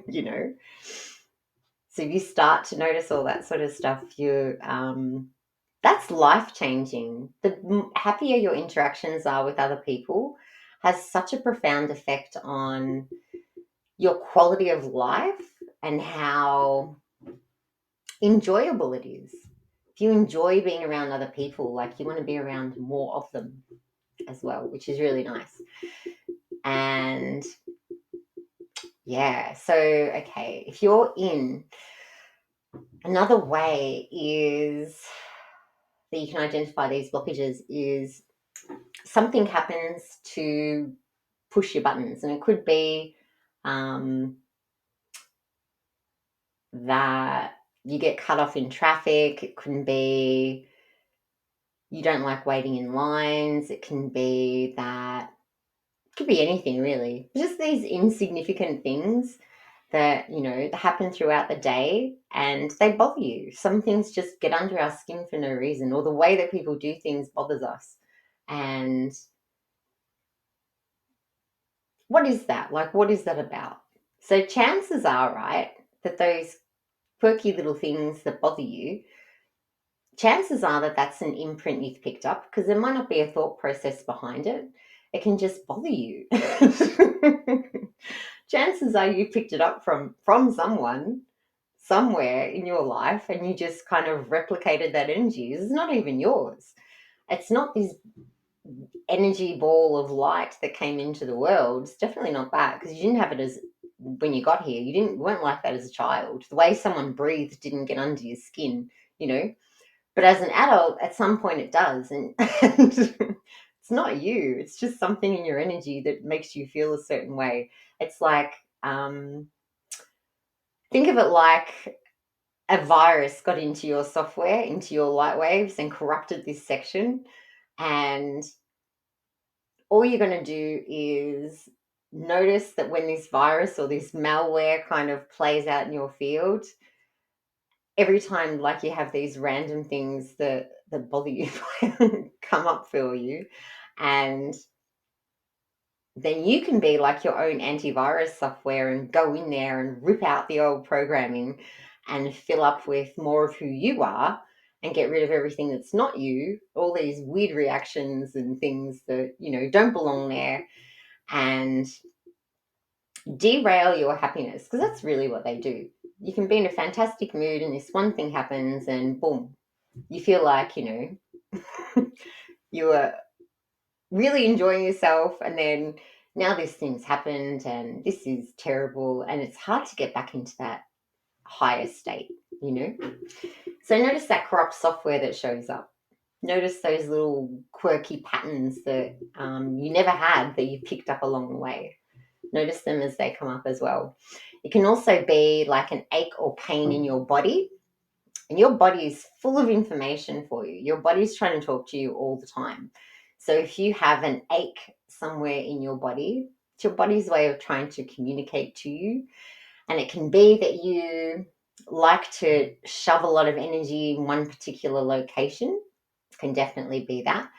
you know. So if you start to notice all that sort of stuff, that's life changing. The happier your interactions are with other people has such a profound effect on your quality of life and how enjoyable it is. If you enjoy being around other people, like you want to be around more of them as well, which is really nice. And yeah, so okay, if you're in, another way is that you can identify these blockages is something happens to push your buttons, and it could be that you get cut off in traffic. It can be you don't like waiting in lines. It can be that it could be anything really. Just these insignificant things that, you know, that happen throughout the day and they bother you. Some things just get under our skin for no reason, or the way that people do things bothers us. And what is that? Like, what is that about? So chances are, right, that those quirky little things that bother you, chances are that that's an imprint you've picked up, because there might not be a thought process behind it. It can just bother you. Chances are you picked it up from someone somewhere in your life and you just kind of replicated that energy. It's not even yours. It's not this energy ball of light that came into the world. It's definitely not that, because you didn't have it as when you got here. You weren't like that as a child. The way someone breathed didn't get under your skin, you know. But as an adult, at some point it does, and it's not you. It's just something in your energy that makes you feel a certain way. It's like think of it like a virus got into your software, into your light waves, and corrupted this section. And all you're going to do is notice that when this virus or this malware kind of plays out in your field, every time like you have these random things that bother you come up for you, and then you can be like your own antivirus software and go in there and rip out the old programming and fill up with more of who you are and get rid of everything that's not you, all these weird reactions and things that, you know, don't belong there, and derail your happiness, because that's really what they do. You can be in a fantastic mood and this one thing happens and boom, You feel like, you were really enjoying yourself, and then now this thing's happened and this is terrible, and it's hard to get back into that higher state, you know? So notice that corrupt software that shows up. Notice those little quirky patterns that you never had that you picked up along the way. Notice them as they come up as well. It can also be like an ache or pain in your body, and your body is full of information for you. Your body's trying to talk to you all the time. So if you have an ache somewhere in your body, it's your body's way of trying to communicate to you. And it can be that you like to shove a lot of energy in one particular location. It can definitely be that.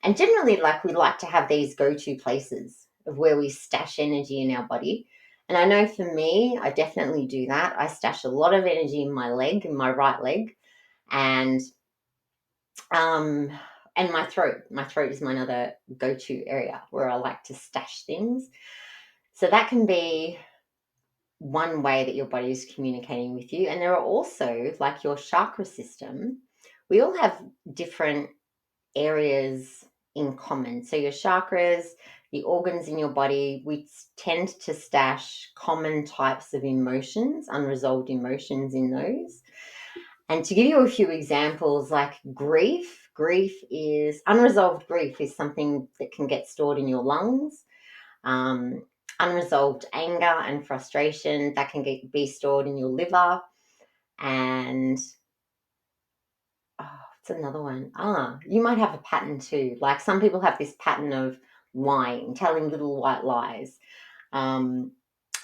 And generally, like, we like to have these go-to places of where we stash energy in our body. And I know for me, I definitely do that. I stash a lot of energy in my leg, in my right leg, and um and my throat. My throat is my other go-to area where I like to stash things. So that can be one way that your body is communicating with you. And there are also, like, your chakra system. We all have different areas in common. So your chakras, the organs in your body, we tend to stash common types of emotions, unresolved emotions in those. And to give you a few examples, like unresolved grief is something that can get stored in your lungs. Um, Unresolved anger and frustration, that can be stored in your liver. And it's another one. You might have a pattern too. Like, some people have this pattern of lying, telling little white lies. They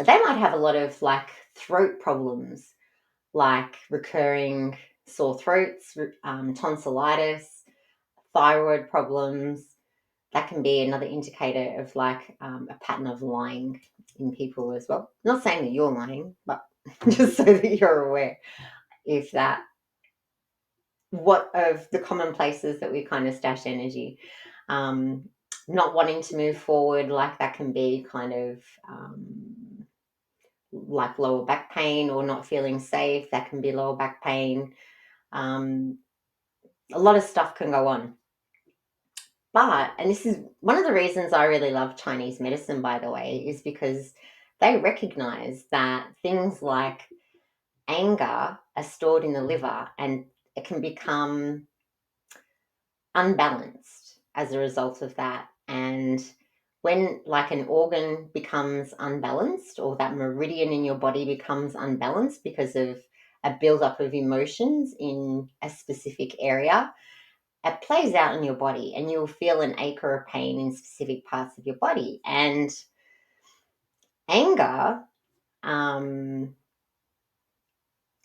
might have a lot of, like, throat problems, like recurring sore throats, tonsillitis, thyroid problems. That can be another indicator of, like, a pattern of lying in people as well. Not saying that you're lying, but just so that you're aware, if that, what of the common places that we kind of stash energy. Um, Not wanting to move forward, like, that can be kind of like lower back pain, or not feeling safe. That can be lower back pain. A lot of stuff can go on. But, and this is one of the reasons I really love Chinese medicine, by the way, is because they recognize that things like anger are stored in the liver, and it can become unbalanced as a result of that. And when, like, an organ becomes unbalanced, or that meridian in your body becomes unbalanced because of a buildup of emotions in a specific area, it plays out in your body, and you'll feel an ache or a pain in specific parts of your body. And anger,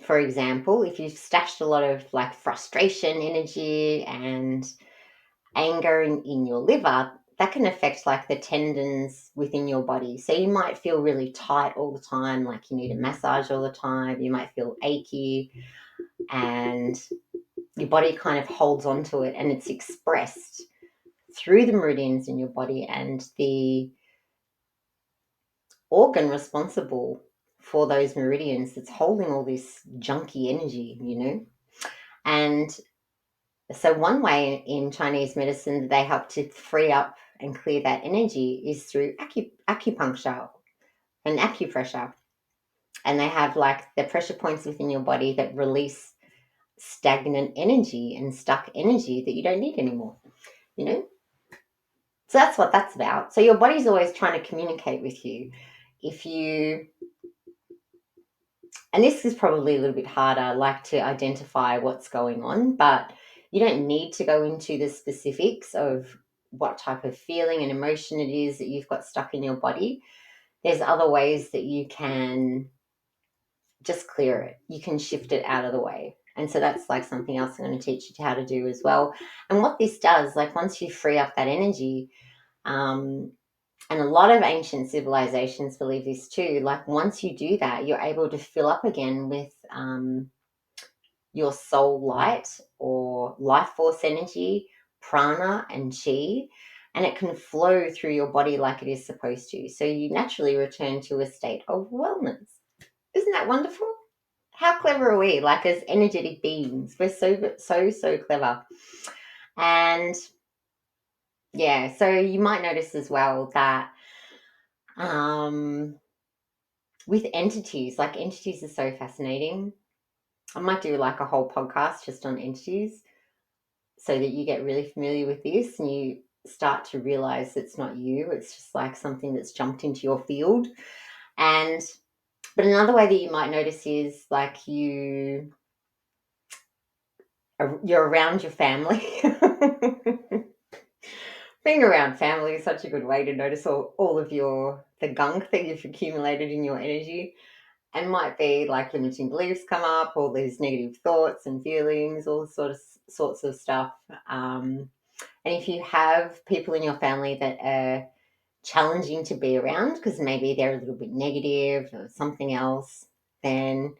for example, if you've stashed a lot of, like, frustration energy and anger in your liver, that can affect, like, the tendons within your body. So you might feel really tight all the time, like you need a massage all the time. You might feel achy, and your body kind of holds on to it, and it's expressed through the meridians in your body, and the organ responsible for those meridians that's holding all this junky energy. And so one way in Chinese medicine that they help to free up and clear that energy is through acupuncture and acupressure. And they have, like, the pressure points within your body that release stagnant energy and stuck energy that you don't need anymore, you know? So that's what that's about. So your body's always trying to communicate with you. And this is probably a little bit harder, like, to identify what's going on, but you don't need to go into the specifics of what type of feeling and emotion it is that you've got stuck in your body. There's other ways that you can just clear it. You can shift it out of the way. And so that's, like, something else I'm going to teach you how to do as well. And what this does, like, once you free up that energy, and a lot of ancient civilizations believe this too, like, once you do that, you're able to fill up again with your soul light, or life force energy, prana and chi, and it can flow through your body like it is supposed to. So you naturally return to a state of wellness. Isn't that wonderful? How clever are we? Like as energetic beings, we're so clever. And yeah, so you might notice as well that um, with entities, like entities are so fascinating. I might do like a whole podcast just on entities so that you get really familiar with this and you start to realize it's not you. It's just like something that's jumped into your field. And but another way that you might notice is like you're around your family. Being around family is such a good way to notice all of the gunk that you've accumulated in your energy. And might be like limiting beliefs come up, all these negative thoughts and feelings, all sorts of stuff. And if you have people in your family that are challenging to be around because maybe they're a little bit negative or something else, then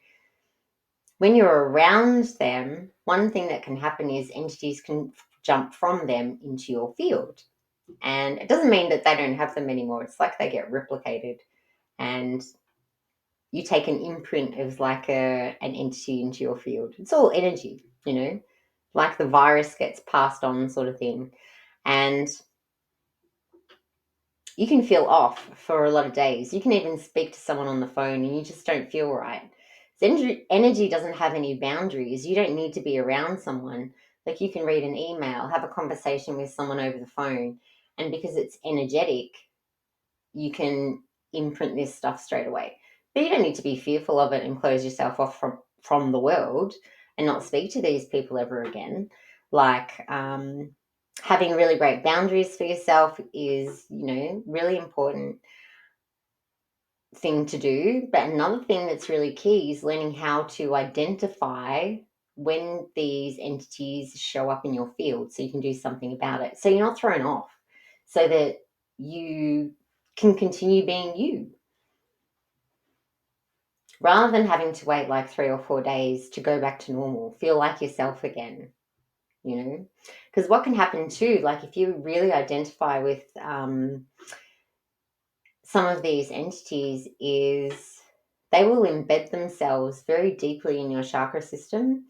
when you're around them, one thing that can happen is entities can jump from them into your field. And it doesn't mean that they don't have them anymore. It's like they get replicated and you take an imprint of like an entity into your field. It's all energy, like the virus gets passed on sort of thing. And you can feel off for a lot of days. You can even speak to someone on the phone and you just don't feel right. Energy doesn't have any boundaries. You don't need to be around someone. Like you can read an email, have a conversation with someone over the phone, and because it's energetic, you can imprint this stuff straight away. But you don't need to be fearful of it and close yourself off from the world and not speak to these people ever again. Like having really great boundaries for yourself is, really important thing to do. But another thing that's really key is learning how to identify when these entities show up in your field so you can do something about it. So you're not thrown off, so that you can continue being you rather than having to wait like 3 or 4 days to go back to normal, feel like yourself again, Because what can happen too, like if you really identify with some of these entities, is they will embed themselves very deeply in your chakra system.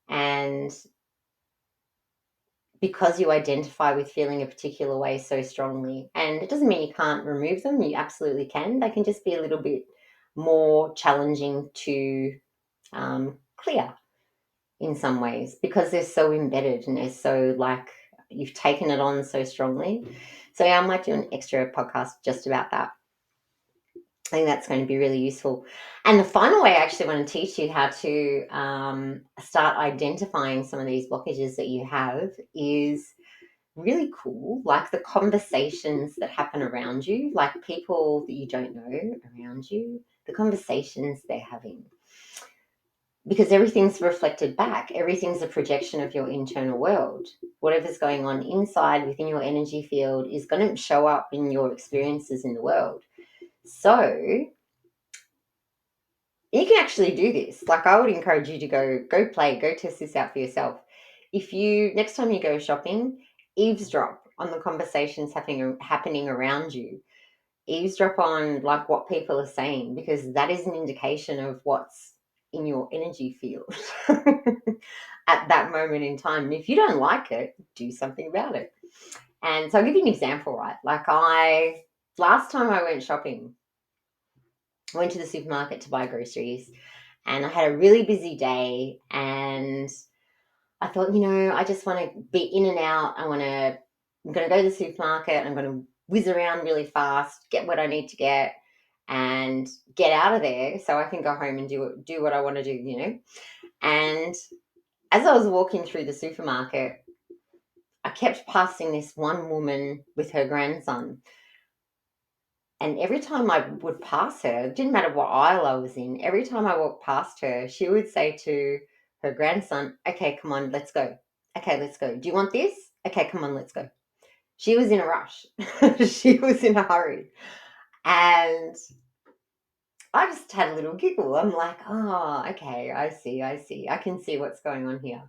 And because you identify with feeling a particular way so strongly, and it doesn't mean you can't remove them, you absolutely can. They can just be a little bit more challenging to clear in some ways because they're so embedded and they're so like you've taken it on so strongly. So yeah, I might do an extra podcast just about that. I think that's going to be really useful. And the final way I actually want to teach you how to start identifying some of these blockages that you have is really cool, like the conversations that happen around you, like people that you don't know around you, the conversations they're having. Because everything's reflected back. Everything's a projection of your internal world. Whatever's going on inside within your energy field is going to show up in your experiences in the world. So you can actually do this. Like I would encourage you to go play, go test this out for yourself. If you next time you go shopping, eavesdrop on the conversations happening around you. Eavesdrop on like what people are saying, because that is an indication of what's in your energy field at that moment in time. And if you don't like it, do something about it. And so I'll give you an example, right? Like last time I went shopping, I went to the supermarket to buy groceries and I had a really busy day and I thought, I just want to be in and out. I'm going to go to the supermarket. I'm going to whiz around really fast, get what I need to get, and get out of there so I can go home and do what I want to do. And as I was walking through the supermarket, I kept passing this one woman with her grandson. And every time I would pass her, it didn't matter what aisle I was in, every time I walked past her, she would say to her grandson, okay, come on, let's go. Okay, let's go. Do you want this? Okay, come on, let's go. She was in a rush. She was in a hurry. And I just had a little giggle. I'm like, oh, okay, I see. I can see what's going on here.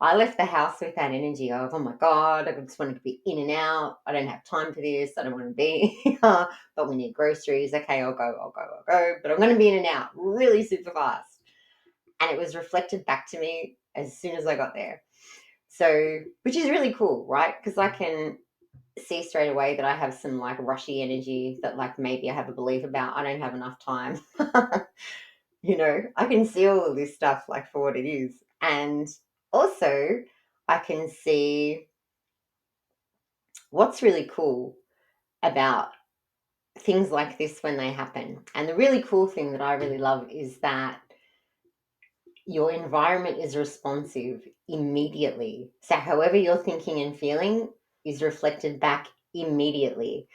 I left the house with that energy of, oh my God, I just wanted to be in and out. I don't have time for this. I don't want to be here, but we need groceries. Okay, I'll go. But I'm going to be in and out really super fast. and it was reflected back to me as soon as I got there. So, which is really cool, right? Because I can see straight away that I have some like rushy energy that like maybe I have a belief about. I don't have enough time. I can see all of this stuff like for what it is. And also, I can see what's really cool about things like this when they happen. And the really cool thing that I really love is that your environment is responsive immediately. So, however you're thinking and feeling is reflected back immediately.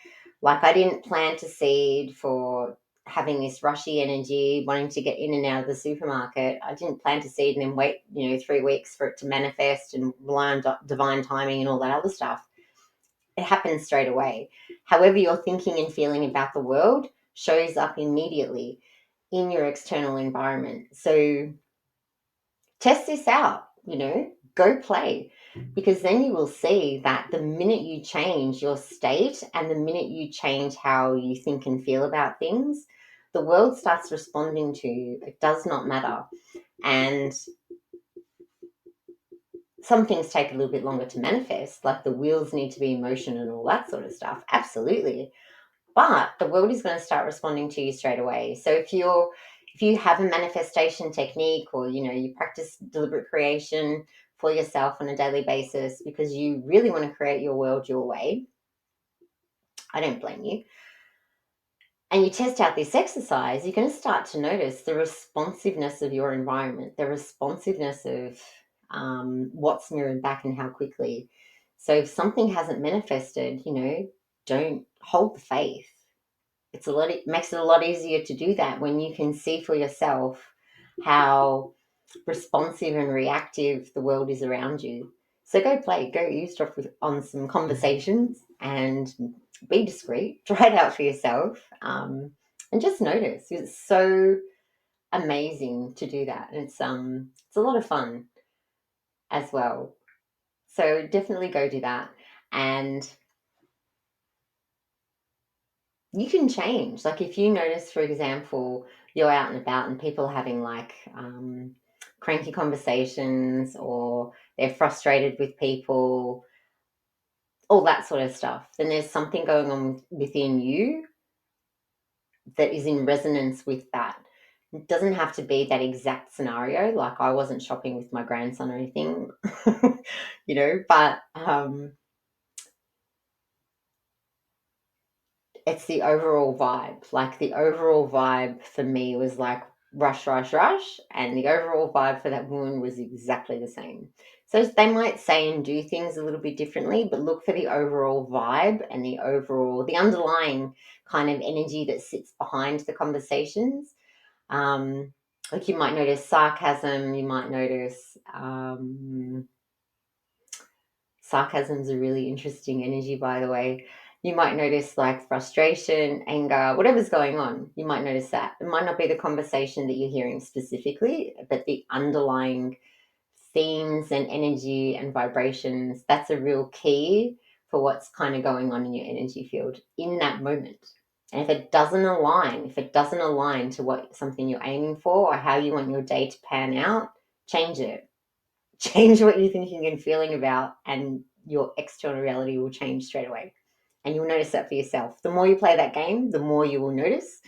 Like, I didn't plant a seed for having this rushy energy, wanting to get in and out of the supermarket. I didn't plant a seed and then wait, 3 weeks for it to manifest and rely on divine timing and all that other stuff. It happens straight away. However you're thinking and feeling about the world shows up immediately in your external environment. So, test this out, go play, because then you will see that the minute you change your state and the minute you change how you think and feel about things, the world starts responding to you. It does not matter. And some things take a little bit longer to manifest, like the wheels need to be in motion and all that sort of stuff. Absolutely. But the world is going to start responding to you straight away. So if you have a manifestation technique, or you practice deliberate creation for yourself on a daily basis because you really want to create your world your way, I don't blame you. And you test out this exercise, you're going to start to notice the responsiveness of your environment, the responsiveness of what's mirrored back and how quickly. So if something hasn't manifested, don't hold the faith. It makes it a lot easier to do that when you can see for yourself how responsive and reactive the world is around you. So go play, go eavesdrop on some conversations and be discreet. Try it out for yourself, and just notice. It's so amazing to do that, and it's a lot of fun as well. So definitely go do that, and you can change. Like if you notice, for example, you're out and about and people are having like cranky conversations, or they're frustrated with people, all that sort of stuff, then there's something going on within you that is in resonance with that. It doesn't have to be that exact scenario. Like I wasn't shopping with my grandson or anything, but it's the overall vibe. Like the overall vibe for me was like rush, rush, rush. And the overall vibe for that woman was exactly the same. So they might say and do things a little bit differently, but look for the overall vibe and the underlying kind of energy that sits behind the conversations. Like you might notice sarcasm, you might notice sarcasm's a really interesting energy, by the way. You might notice like frustration, anger, whatever's going on. You might notice that. It might not be the conversation that you're hearing specifically, but the underlying themes and energy and vibrations. That's a real key for what's kind of going on in your energy field in that moment. And if it doesn't align to what something you're aiming for or how you want your day to pan out, change it. Change what you're thinking and feeling about, and your external reality will change straight away. And you'll notice that for yourself. The more you play that game, the more you will notice,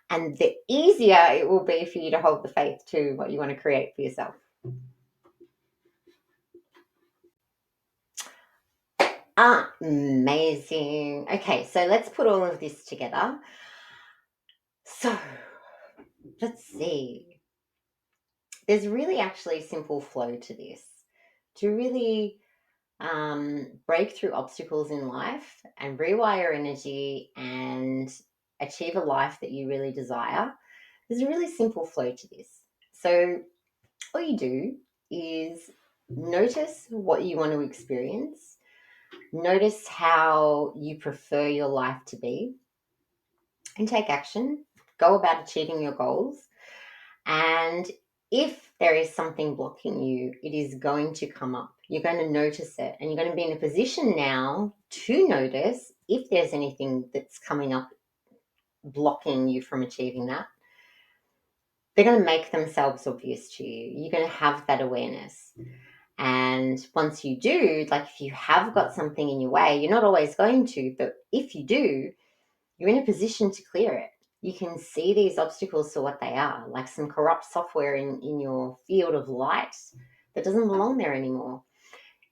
and the easier it will be for you to hold the faith to what you want to create for yourself. Amazing. Okay, so let's put all of this together. So let's see. There's really actually a simple flow to this. To really break through obstacles in life and rewire energy and achieve a life that you really desire, there's a really simple flow to this. So all you do is notice what you want to experience, notice how you prefer your life to be, and take action. Go about achieving your goals. And if there is something blocking you, it is going to come up. You're going to notice it, and you're going to be in a position now to notice if there's anything that's coming up blocking you from achieving that. they're going to make themselves obvious to you. You're going to have that awareness. And once you do, like if you have got something in your way, you're not always going to, but if you do, you're in a position to clear it. You can see these obstacles for what they are, like some corrupt software in your field of light that doesn't belong there anymore.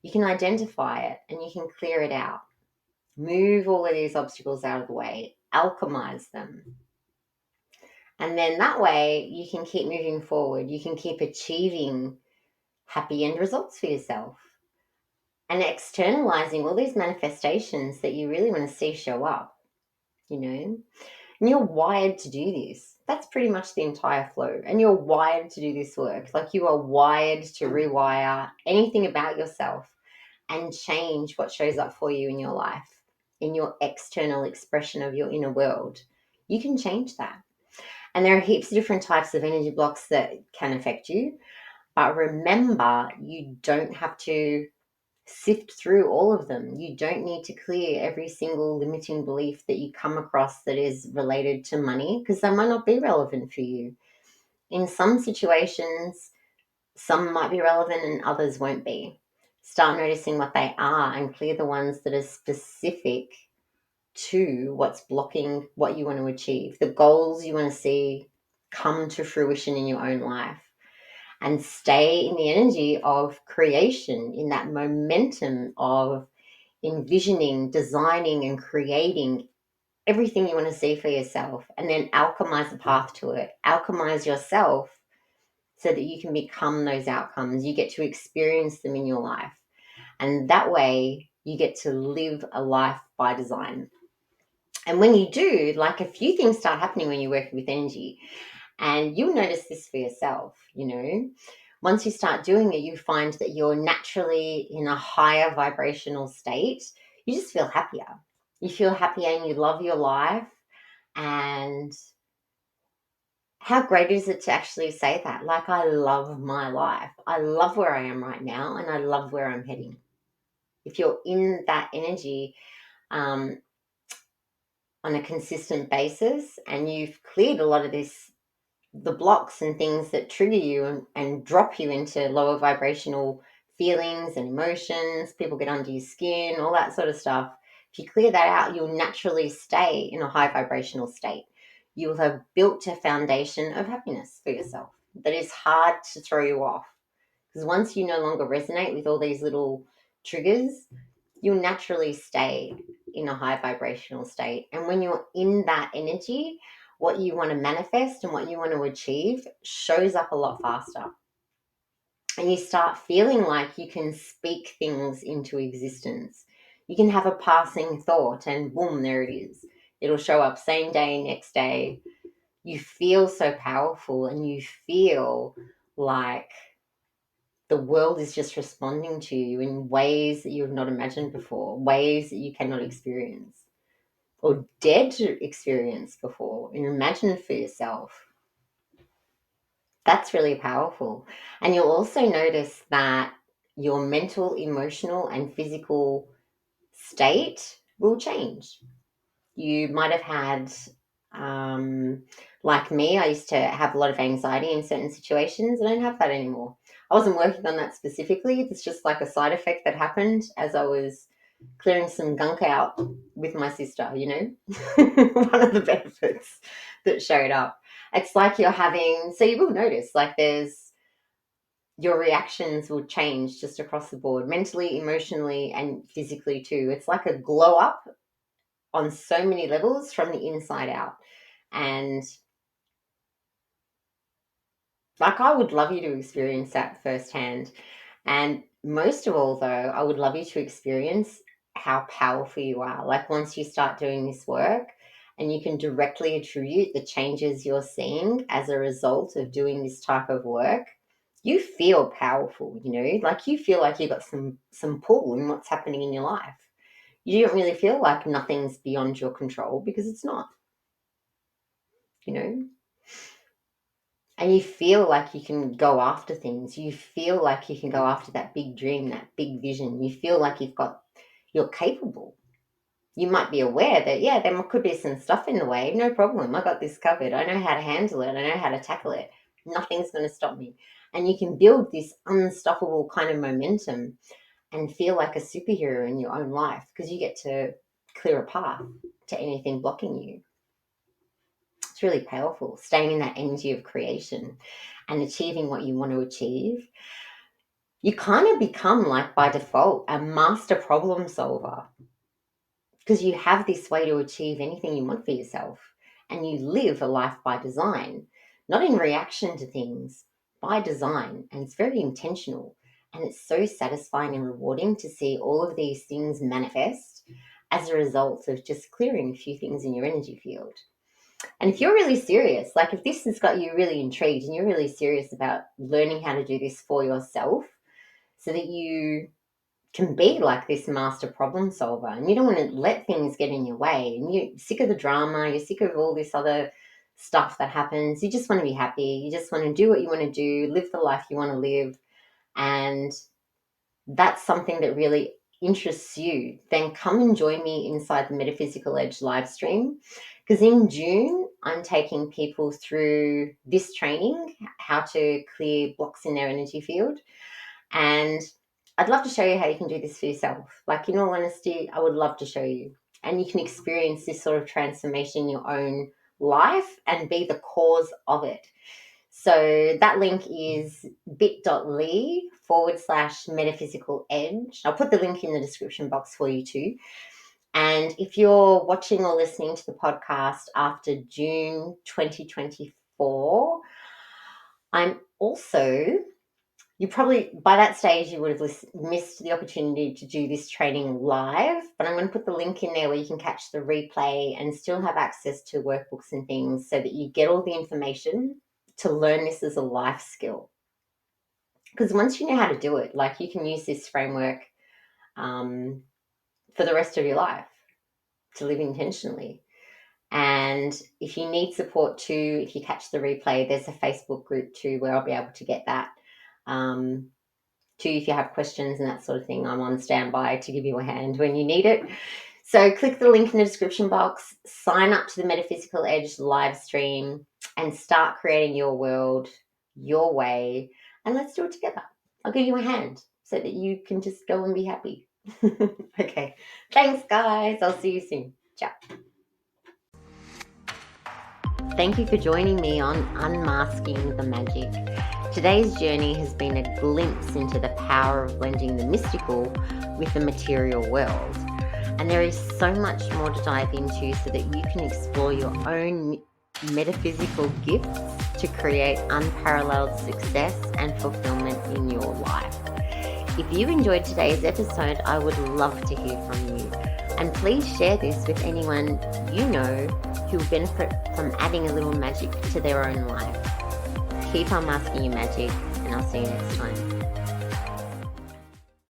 You can identify it and you can clear it out. Move all of these obstacles out of the way, alchemize them. And then that way you can keep moving forward. You can keep achieving happy end results for yourself and externalizing all these manifestations that you really want to see show up, you know. And you're wired to do this. That's pretty much the entire flow. And you're wired to do this work. Like you are wired to rewire anything about yourself and change what shows up for you in your life, in your external expression of your inner world. You can change that. And there are heaps of different types of energy blocks that can affect you. But remember, you don't have to sift through all of them. You don't need to clear every single limiting belief that you come across that is related to money, because they might not be relevant for you. In some situations, some might be relevant and others won't be. Start noticing what they are and clear the ones that are specific to what's blocking what you want to achieve, the goals you want to see come to fruition in your own life. And stay in the energy of creation, in that momentum of envisioning, designing, and creating everything you want to see for yourself, and then alchemize the path to it. Alchemize yourself so that you can become those outcomes. You get to experience them in your life. And that way, you get to live a life by design. And when you do, like a few things start happening when you work with energy. And you'll notice this for yourself, you know. Once you start doing it, you find that you're naturally in a higher vibrational state. You just feel happier. You feel happier and you love your life. And how great is it to actually say that? Like, I love my life. I love where I am right now and I love where I'm heading. If you're in that energy on a consistent basis and you've cleared a lot of the blocks and things that trigger you and drop you into lower vibrational feelings and emotions, people get under your skin, all that sort of stuff. If you clear that out, you'll naturally stay in a high vibrational state. You will have built a foundation of happiness for yourself that is hard to throw you off. Because once you no longer resonate with all these little triggers, you'll naturally stay in a high vibrational state. And when you're in that energy, what you want to manifest and what you want to achieve shows up a lot faster. And you start feeling like you can speak things into existence. You can have a passing thought and boom, there it is. It'll show up same day, next day. You feel so powerful and you feel like the world is just responding to you in ways that you have not imagined before, ways that you cannot experience or dared to experience before and imagine for yourself. That's really powerful. And you'll also notice that your mental, emotional, and physical state will change. You might have had, like me, I used to have a lot of anxiety in certain situations. I don't have that anymore. I wasn't working on that specifically. It's just like a side effect that happened as I was clearing some gunk out with my sister, you know, one of the benefits that showed up. It's like you're having, so you will notice like your reactions will change just across the board, mentally, emotionally, and physically too. It's like a glow up on so many levels from the inside out. And like, I would love you to experience that firsthand. And most of all, though, I would love you to experience how powerful you are. Like, once you start doing this work and you can directly attribute the changes you're seeing as a result of doing this type of work, you feel powerful, you know, like you feel like you've got some pull in what's happening in your life. You don't really feel like nothing's beyond your control because it's not, you know. And you feel like you can go after things. You feel like you can go after that big dream, that big vision. You feel like you're capable. You might be aware that, yeah, there could be some stuff in the way. No problem. I got this covered. I know how to handle it. I know how to tackle it. Nothing's going to stop me. And you can build this unstoppable kind of momentum and feel like a superhero in your own life because you get to clear a path to anything blocking you. It's really powerful, staying in that energy of creation and achieving what you want to achieve. You kind of become, like by default, a master problem solver because you have this way to achieve anything you want for yourself, and you live a life by design, not in reaction to things, by design. And it's very intentional, and it's so satisfying and rewarding to see all of these things manifest as a result of just clearing a few things in your energy field. And if you're really serious, like if this has got you really intrigued and you're really serious about learning how to do this for yourself so that you can be like this master problem solver, and you don't want to let things get in your way, and you're sick of the drama, you're sick of all this other stuff that happens, you just want to be happy, you just want to do what you want to do, live the life you want to live, and that's something that really interests you, then come and join me inside the Metaphysical Edge live stream. Because in June, I'm taking people through this training, how to clear blocks in their energy field. And I'd love to show you how you can do this for yourself. Like, in all honesty, I would love to show you. And you can experience this sort of transformation in your own life and be the cause of it. So that link is bit.ly/metaphysical edge. I'll put the link in the description box for you too. And if you're watching or listening to the podcast after June 2024, I'm also, you probably, by that stage, you would have missed the opportunity to do this training live, but I'm going to put the link in there where you can catch the replay and still have access to workbooks and things so that you get all the information to learn this as a life skill. Because once you know how to do it, like, you can use this framework for the rest of your life to live intentionally. And if you need support too, if you catch the replay, there's a Facebook group too where I'll be able to get that. Too, if you have questions and that sort of thing, I'm on standby to give you a hand when you need it. So click the link in the description box, sign up to the Metaphysical Edge live stream, and start creating your world your way. And let's do it together. I'll give you a hand so that you can just go and be happy. Okay. Thanks, guys. I'll see you soon. Ciao. Thank you for joining me on Unmasking the Magic. Today's journey has been a glimpse into the power of blending the mystical with the material world. And there is so much more to dive into so that you can explore your own metaphysical gifts to create unparalleled success and fulfillment in your life. If you enjoyed today's episode, I would love to hear from you. And please share this with anyone you know who will benefit from adding a little magic to their own life. Keep unmasking your magic, and I'll see you next time.